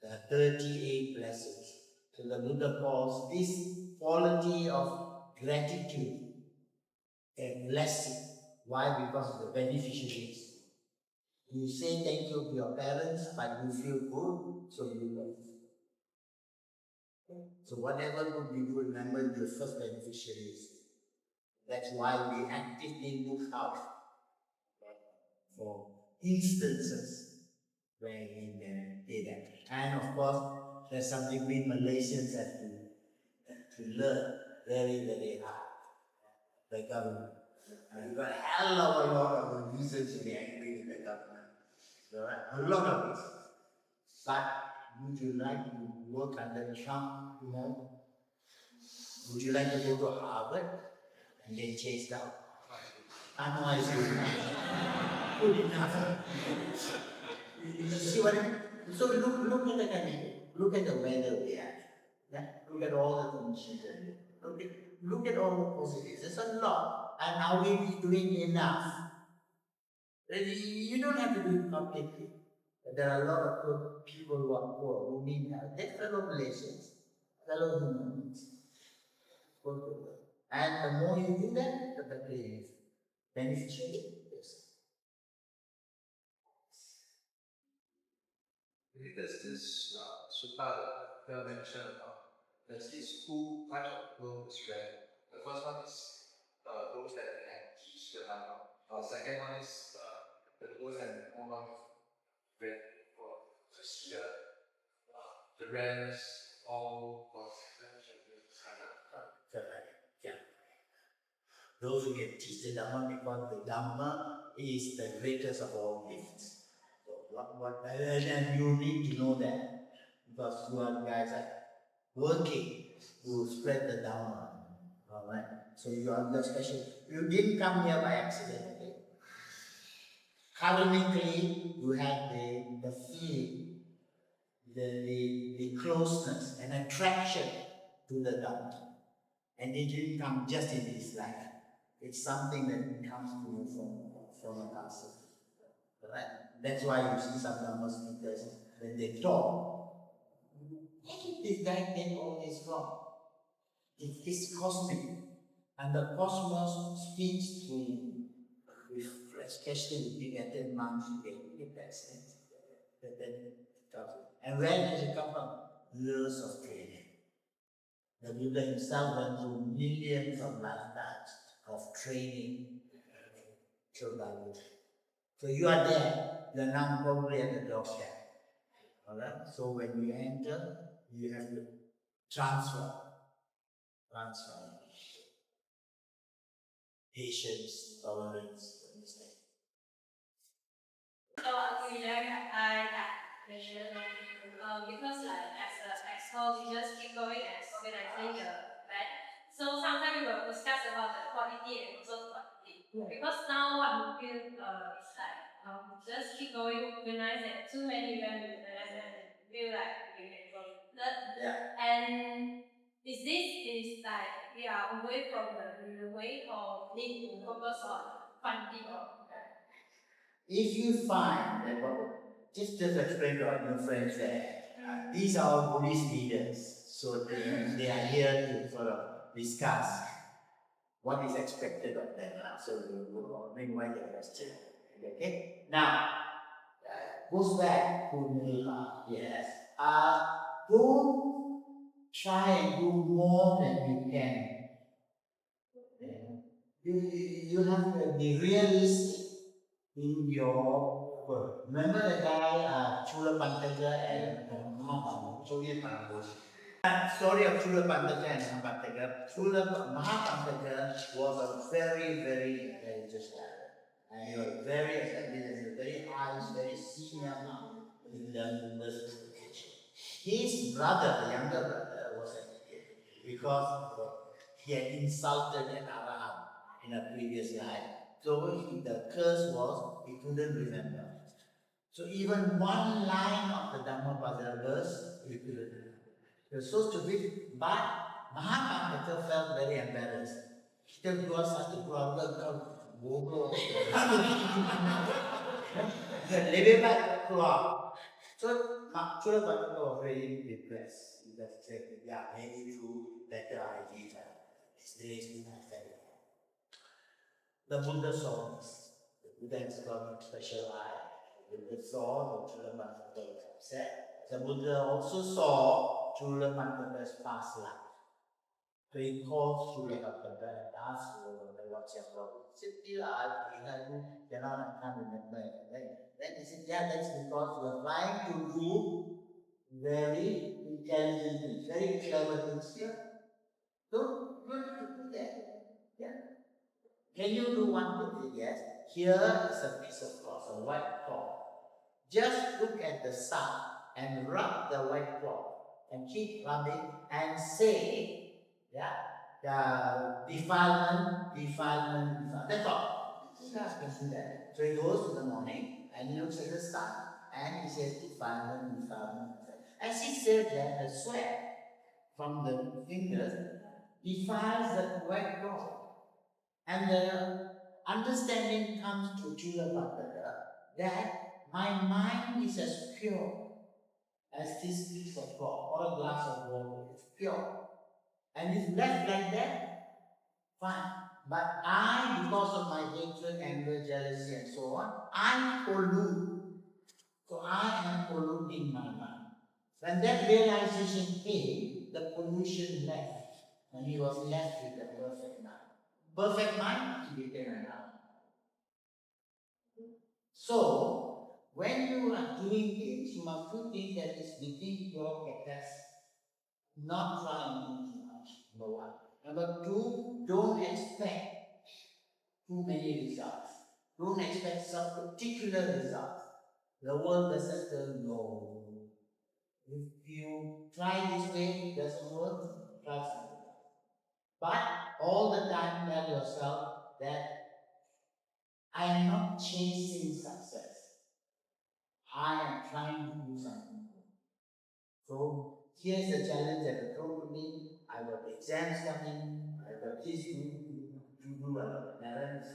A: The 38 blessings. So the Buddha calls this quality of gratitude a blessing. Why? Because of the beneficiaries. You say thank you to your parents, but you feel good, so you love. So whatever good you do, remember the first beneficiaries. That's why we actively look out for instances where we can do that. And of course, there's something we Malaysians have to learn very, very hard. The government. We've got a hell of a lot of reasons to be angry with the government. Right? A lot of reasons. But would you like to work under Trump tomorrow? Would you like to go to Harvard and get chased out? I know I do. Good enough. You see what I mean? So look at the country. Look at the weather we have. Yeah? Look at all the conditions. Look at all the positives. There's a lot. And are we doing enough? You don't have to do it completely. There are a lot of good people who are poor, who need help. They're fellow Malaysians, fellow human beings. And the more you do that, the better it is. Beneficial. Yes.
B: There's this sutta that mentioned there's these two types of people who spread. The first one is those that can teach the Dhamma. Second one is those that no longer read for just the rest, all was
A: Correct. Yeah. Those who can teach the Dhamma, because the Dhamma is the greatest of all gifts. And you need to know that, because you are guys are working to spread the Dhamma. Alright? So you are the special. You didn't come here by accident. Okay? Karmically, you have the feeling, the closeness and attraction to the Dhamma. And it didn't come just in this life. It's something that comes to you from a past. Right? That's why you see some Dhamma speakers, when they talk, this guy get all this wrong. It's cosmic. And the cosmos speaks to you. Especially with big monks, you get that sense. That And where does it come from? Years of training. The Buddha himself went through millions of lifetimes of training children. So you are there, you are now probably at the doorstep. Alright? So when you enter, you have to transfer patience, tolerance, understanding.
C: So I because like as a expo, we just keep going and organizing the event. So sometimes we will discuss about the quality and also quantity. Because now what we feel is like just keep going, organize and too many events and feel like we can go. And is like we are away from the way of need to focus on quantity.
A: If you find that, just explain to our new friends that these are Buddhist leaders, so they are here to sort of discuss what is expected of them. So we will invite your question. Okay? Now, goes back to nivatta. Yes. Don't try and do more than you can. You have to be realistic in your work. Remember the guy, Chula Pantaka and Mahapantaka? Story of Chula Pantaka and Mahapantaka. Mahapantaka was a very, very intelligent guy. And he was very accomplished, very high, very senior in the Buddhist education. His brother, the younger brother, was an idiot because he had insulted an Arahant in a previous life. So the curse was he couldn't remember. So even one line of the Dhamma verse he couldn't remember. It was so stupid, but Mahapantaka felt very embarrassed. Kita keluar satu keluarga kau bodoh. Lebih baik keluar. So Chula Pantaka was very depressed. He just said, yeah, maybe you better idea. The Buddha saw this. The Buddha has got a special eye. The Buddha saw the Chula Pantaka was upset. The Buddha also saw Chula Pantaka's past life. So he calls Chula Pantaka and asks what's your problem? He said, I can't remember. Then he said, yeah, that's because you are trying to do very intelligent things, very clever things here. Don't do that. Yeah. Can you do one thing? Yes. Here is a piece of cloth, a white cloth. Just look at the sun and rub the white cloth and keep rubbing and say, defilement. That's all. So he goes in the morning and he looks at the sun and he says defilement. As he said that, the sweat from the fingers defiles the white cloth. And the understanding comes to Chula Pantaka that my mind is as pure as this piece of cloth or a glass of water. It's pure. And it's left like that, fine. But I, because of my hatred, anger, jealousy, and so on, I pollute. So I am polluting my mind. When that realization came, the pollution left. And he was left with a perfect mind. Perfect mind, he became an eye. So, when you are doing things, you must do things that is within your capacity. Not trying too much, number one. Number two, don't expect too many results. Don't expect some particular results. The world doesn't tell no. If you try this way, it doesn't work, try something else. But all the time tell yourself that I am not chasing success. I am trying to do something. So here's the challenge at the company. I got exams coming, I got this to do, I got parents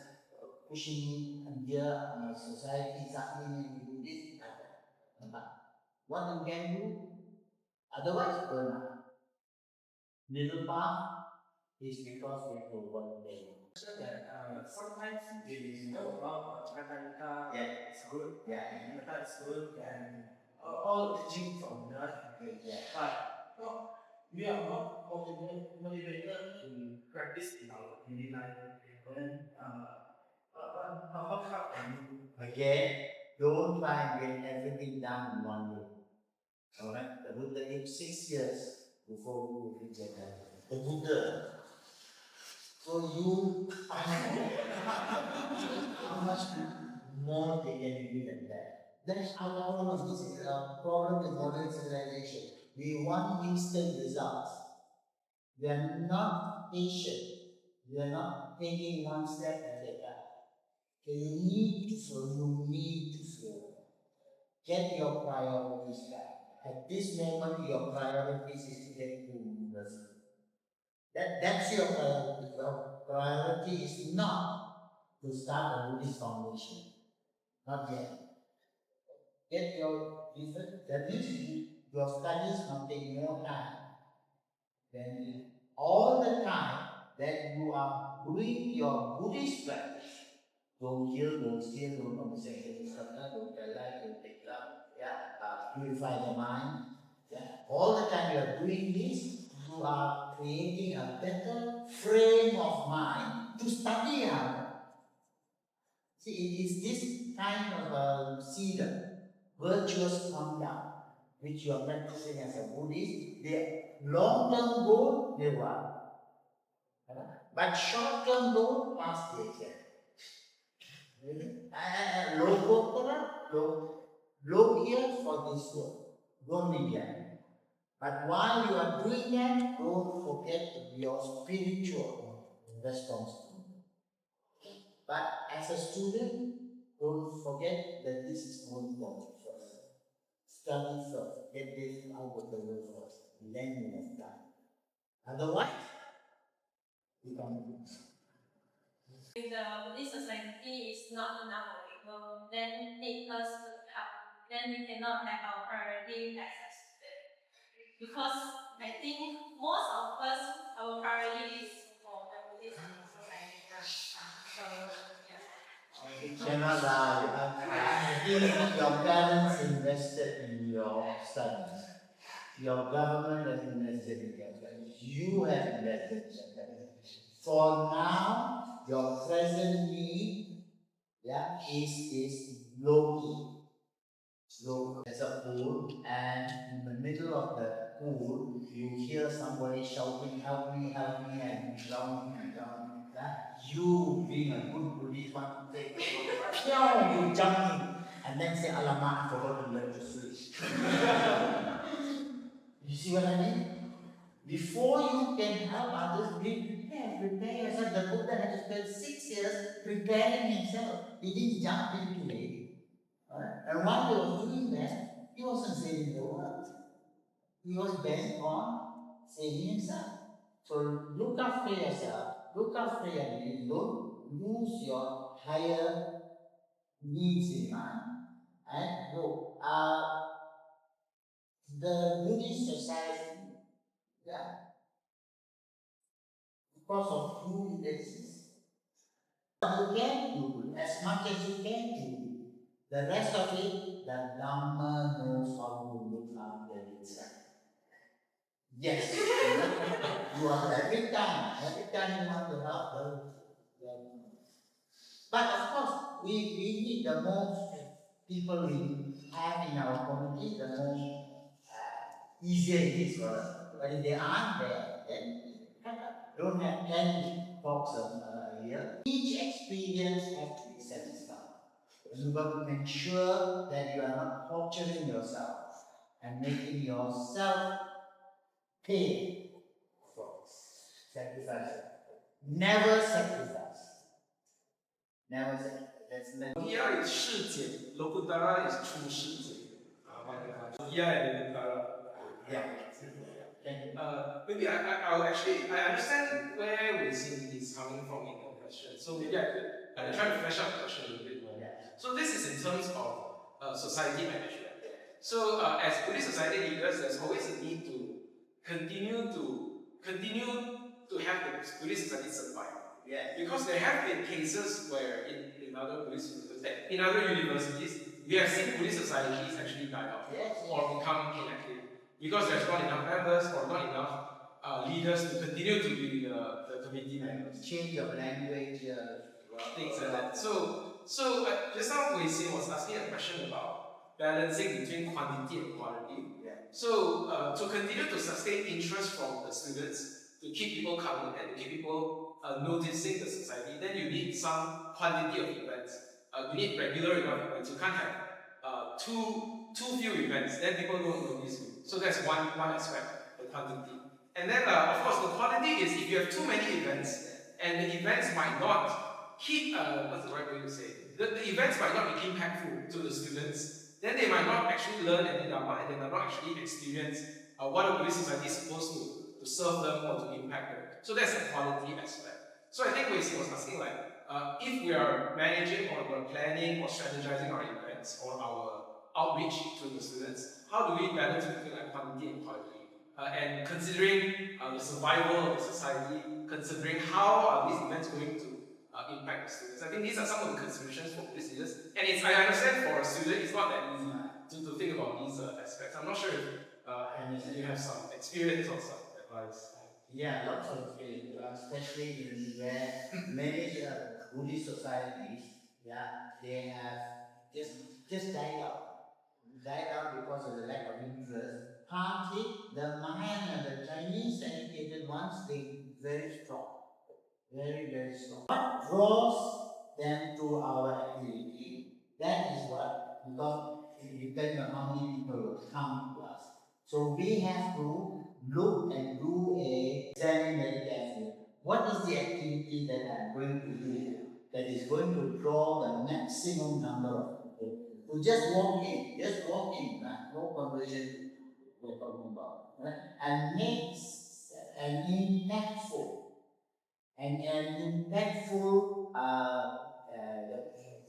A: pushing me, and here my society is asking me to do this, what you can do? Otherwise, burn out. Middle path is because we know one day.
D: Sometimes we know about Dhammananda,
A: Yeah,
D: it's good,
A: yeah.
D: Dhammananda is good, and all teaching from that.
A: Yeah.
D: But we are not motivated to practice in our daily life. Then, how come?
A: Again, don't try and get everything done in one day. Alright? The Buddha gave 6 years before we reach that. The Buddha. So you how much more they can do than that. That's our problem. This is our problem with modern civilization. We want instant results. We are not patient. We are not taking one step at a time. So you need to flow. You need to flow. Get your priorities back. At this moment, your priorities is to get to university. That's your priority. Your priority is not to start a Buddhist foundation. Not yet. Get your research. That means your studies must take more time. Then all the time that you are doing your Buddhist practice, don't kill, don't steal, don't homosexual stuff, don't tell lies, don't take love, purify the mind. Yeah. All the time you are doing this, you are creating a better frame of mind to study Dhamma. See, it is this kind of virtuous conduct which you are practicing as a Buddhist. The long-term goal, nirvana. But short-term goal, pass the exam. Look here for this world. Don't neglect. But while you are doing that, don't forget your spiritual responsibility. But as a student, don't forget that this is more important first. Study first. Get this out of the way first. Then you have time. Otherwise, you can't do it.
C: If the Buddhist society is not enough available, then need us to help. Then we cannot have our priority access to them. Because I think most of us, our priority is for the Buddhist society. So, yeah.
A: You cannot lie. I think your parents invested in your studies. Your government has invested in your studies. You have invested in your studies. For now, your present need is low. There's a pool, and in the middle of the pool, you hear somebody shouting, help me, and drowning. You, being a good Buddhist, want to say, you jump in, and then say, alamak, I forgot to learn to swim. You see what I mean? Before you can help others, prepare yourself. The Buddha had to spend 6 years preparing himself. He didn't jump into it. And while he was doing that, he wasn't saving the world. He was bent on saving himself. So look after yourself, look after your needs, don't lose your higher needs in mind. And look, the Buddhist society, because of who it exists, you can do as much as you can do. The rest of it, the Dhamma knows how to look after itself. Yes, you are every time you want to help them. But of course, we need the more people we have in our community, the more easier it is for us. But if they aren't there, then don't have 10 talks a year. Each experience has to be satisfied. You've got to make sure that you are not torturing yourself and making yourself pay for sacrifice. Never sacrifice. Never sacrifice. That's never.
D: Vijaya is 世界, Lokutara is true 世界. Vijaya and Lokutara.
A: Yeah.
D: Maybe I understand where Wei Xin is coming from in the question. So maybe I could try to flesh out the question a little bit more. So this is in terms of society management. So as Buddhist society leaders, there's always a need to continue to have the Buddhist society survive.
A: Yeah.
D: Because there have been cases where in other Buddhist universities, we have seen Buddhist societies actually die out or become inactive because there's not enough members or not enough leaders to continue to be the committee members.
A: Change of language,
D: things like that. So just now Wei Xin was asking a question about balancing between quantity and quality. So to continue to sustain interest from the students, to keep people coming and to keep people noticing the society, then you need some quantity of events. You need regular events. You can't have too few events, then people don't notice you. So that's one aspect, the quantity. And then of course the quality is if you have too many events, and the events might not keep, what's the right way to say it? The events might not be impactful to the students, then they might not actually learn any Dhamma and they might not actually experience what a Buddhist society is supposed to serve them or to impact them. So that's the quality aspect. So I think Wei Xin was asking if we are managing or we're planning or strategizing our events or our outreach to the students, how do we balance between quantity and quality? And considering the survival of the society, considering how are these events going to impact the students. I think these are some of the considerations for Buddhist leaders. And I understand for a student, it's not that easy to think about these aspects. I'm not sure if you have some experience or some advice.
A: Yeah, lots of experience, especially in where many Buddhist societies, they have just died out. Died out because of the lack of interest. Partly, the Mahan and the Chinese educated ones, they very strong. Very, very strong. What draws them to our activity? That is what, because it depends on how many people will come to us. So we have to look and do examine very carefully. What is the activity that I'm going to do that is going to draw the maximum number of people? To just walk in, right? No conversation we're talking about, right? And makes an impactful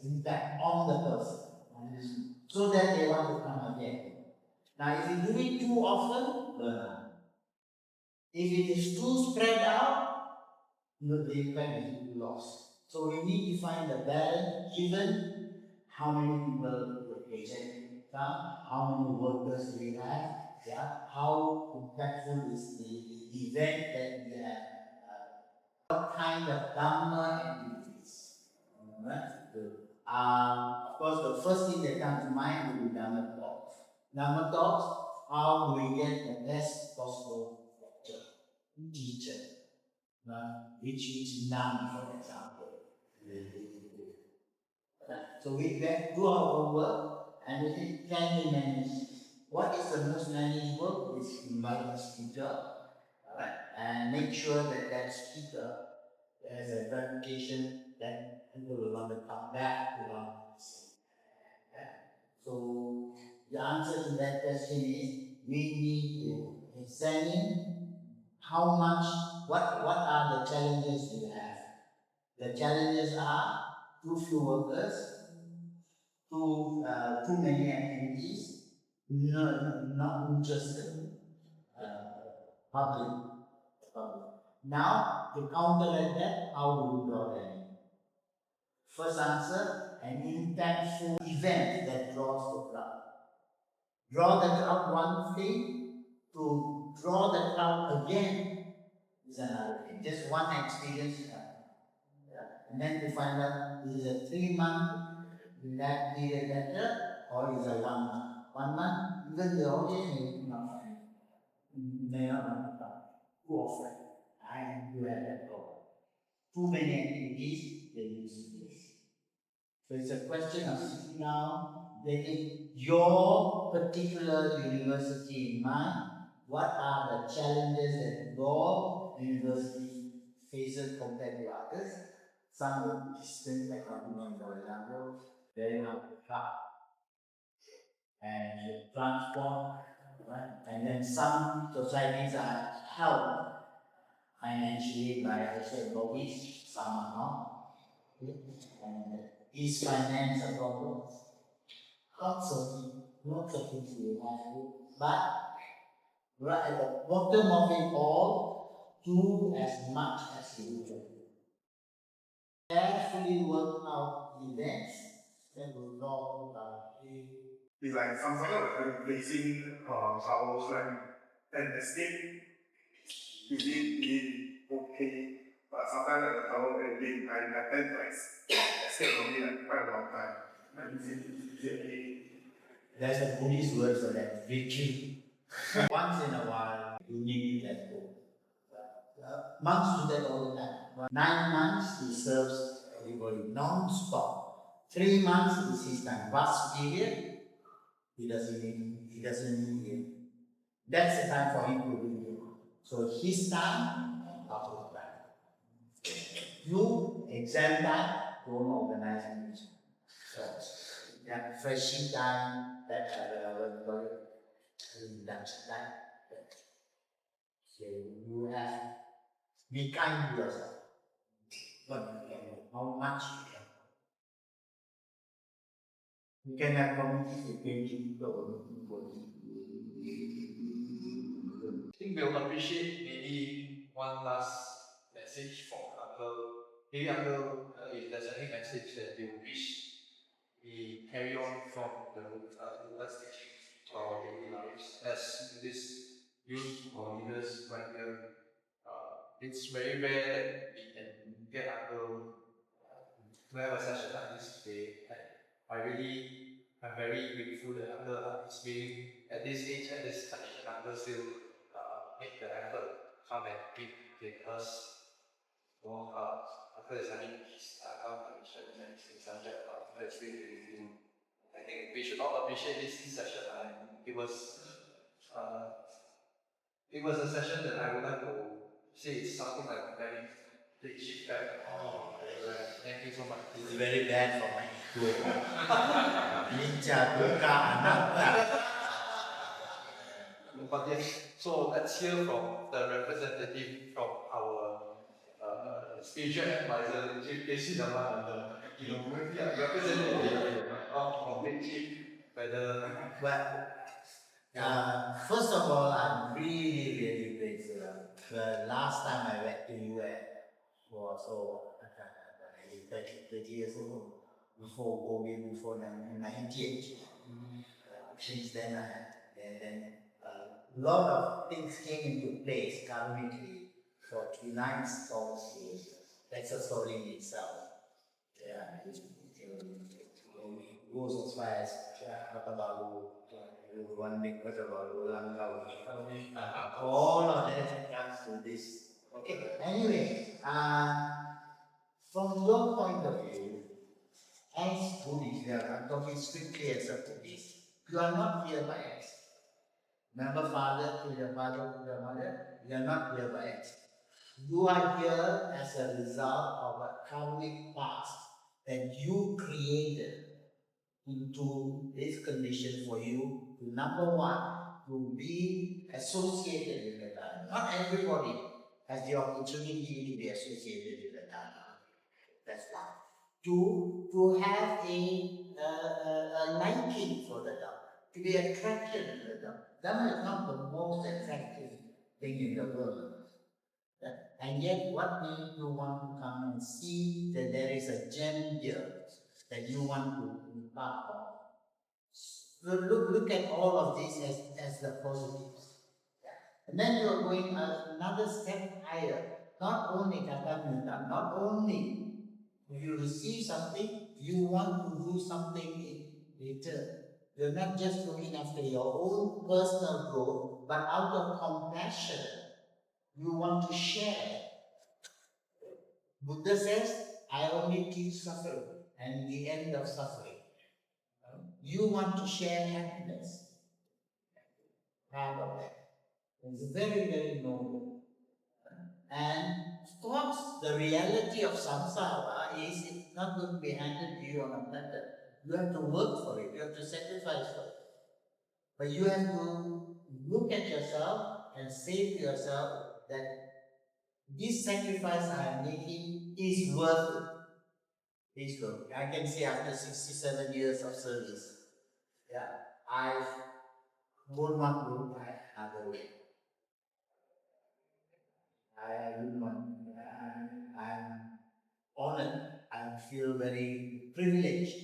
A: impact on the person, so that they want to come again. Now, if you do it too often, burn out. If it is too spread out, the impact is lost. So we need to find the balance, given how many people the project come, how many workers do we have, how impactful is the event that we have, what kind of Dhamma activities. Right? Of course, the first thing that comes to mind will be Dhamma talks. Dhamma talks, how do we get the best possible teacher, which is none, for example. So we do our homework and we think, can we manage? What is the most managed work? Is invite a speaker, and make sure that that speaker has a verification that people will want to come back to our. So the answer to that question is we need to examine how much, what are the challenges we have. The challenges are too few workers, too many activities, not interested public. Now, to counteract that, how do we draw them in? First answer, an impactful event that draws the crowd. Draw the crowd one thing, to draw the crowd again is another thing. Just one experience. And then to find out, is it a 3-month, will that period better, or is it 1 month? 1 month, even the audience may not want to come. Too often. And you have that problem. Too many activities, they use this. So it's a question of sitting down, taking your particular university in mind. What are the challenges that your university faces compared to others? Some distance, like for example, very hard to car and transport, right? And then some societies are helped financially by also lobbies, some are not. And is finance a problem? Lots of things we have to, but right at the bottom of it all, do as much as you can. Carefully work out events then we'll talk
E: It's like some sort of replacing powers like an escape. Is it okay? But sometimes the power I tend to escape from it like quite a long time. Like, is it okay?
A: There's a Buddhist word for that, victory. Once in a while, you need to let go. Monks do that all the time. 9 months he serves everybody non-stop. 3 months is his time. Vast period, he doesn't need him. That's the time for him to do it. So his time and our time. You exam time, don't organize anything. So yeah, freshie time, that lunch time. So you have be kind to yourself. What you can, how much you can. You can have communities with 20 people.
B: I think we'll appreciate maybe one last message from Uncle. Maybe Uncle, if there's any message that you wish we carry on from the Buddha's teaching to our daily lives as this youth or leaders right here. It's very rare that we can get Uncle to have a session like this today. I'm very grateful that Uncle is being at this age, at this stage, Uncle still make the effort come and meet with us. Uncle is having his mission and things like that. That's really beautiful. I think we should all appreciate this session. It was a session that I would like to say it's something like very big shift back. Thank you so much.
A: It's very bad for my ego. Ninja Duka Ananda.
B: But yes, so let's hear from the representative from our spiritual advisor, Chief Dhammananda. Representative of the Chief, whether.
A: Well, first of all, I'm really grateful. The last time I went to US was 30 years ago, before COVID, before 1998. Since then, a lot of things came into place karmically for tonight's talk series. That's a story in itself. Yeah, it goes as far as one big all of that comes to this. Okay, anyway, from your point of view, as Buddhist, I'm talking strictly as a Buddhist, you are not here by accident. Remember, father to your mother, you are not here by accident. You are here as a result of a karmic past that you created into this condition for you to, number one, to be associated with the Dhamma. Not everybody has the opportunity to be associated with the Dhamma. That's one. Two, to have a liking for the Dhamma, to be attracted to the Dhamma. Dhamma is not the most attractive thing in the world. And yet, what made you want to come and see that there is a gem here that you want to impart on? So look at all of this as the positives. And then you are going another step higher. Not only Dhammananda, not only do you receive something, you want to do something in return. You're not just looking after your own personal growth, but out of compassion, you want to share. Buddha says, I only teach suffering and the end of suffering. You want to share happiness. Part of that. It's very noble. And of course, the reality of samsara is it's not going to be handed to you on a platter. You have to work for it. You have to sacrifice for it. But you have to look at yourself and say to yourself that this sacrifice I am making is worth it. It's good. I can say after 67 years of service, I don't want to look another way. I'm honored. I feel very privileged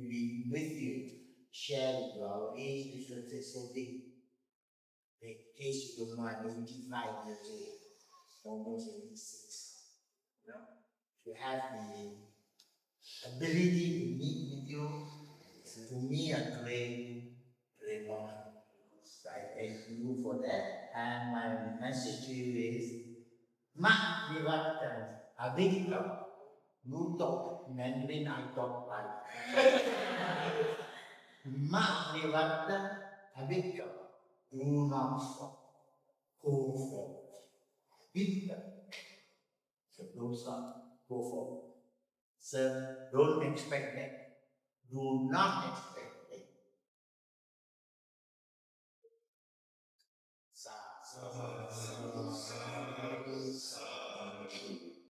A: be with you, share with you our age differences, same thing. In case you don't know, I'm 85 years old, almost 86. You know, to have the ability to meet with you, to me, a great honor. I thank you for that. And my message to you is, Mak nivatta abhikkama. You talk Mandarin, I talk Pali. Mak nivatta abhikkama. Do not stop. Go forward. Vitta. So don't stop. Go forward. So don't expect that. Do not expect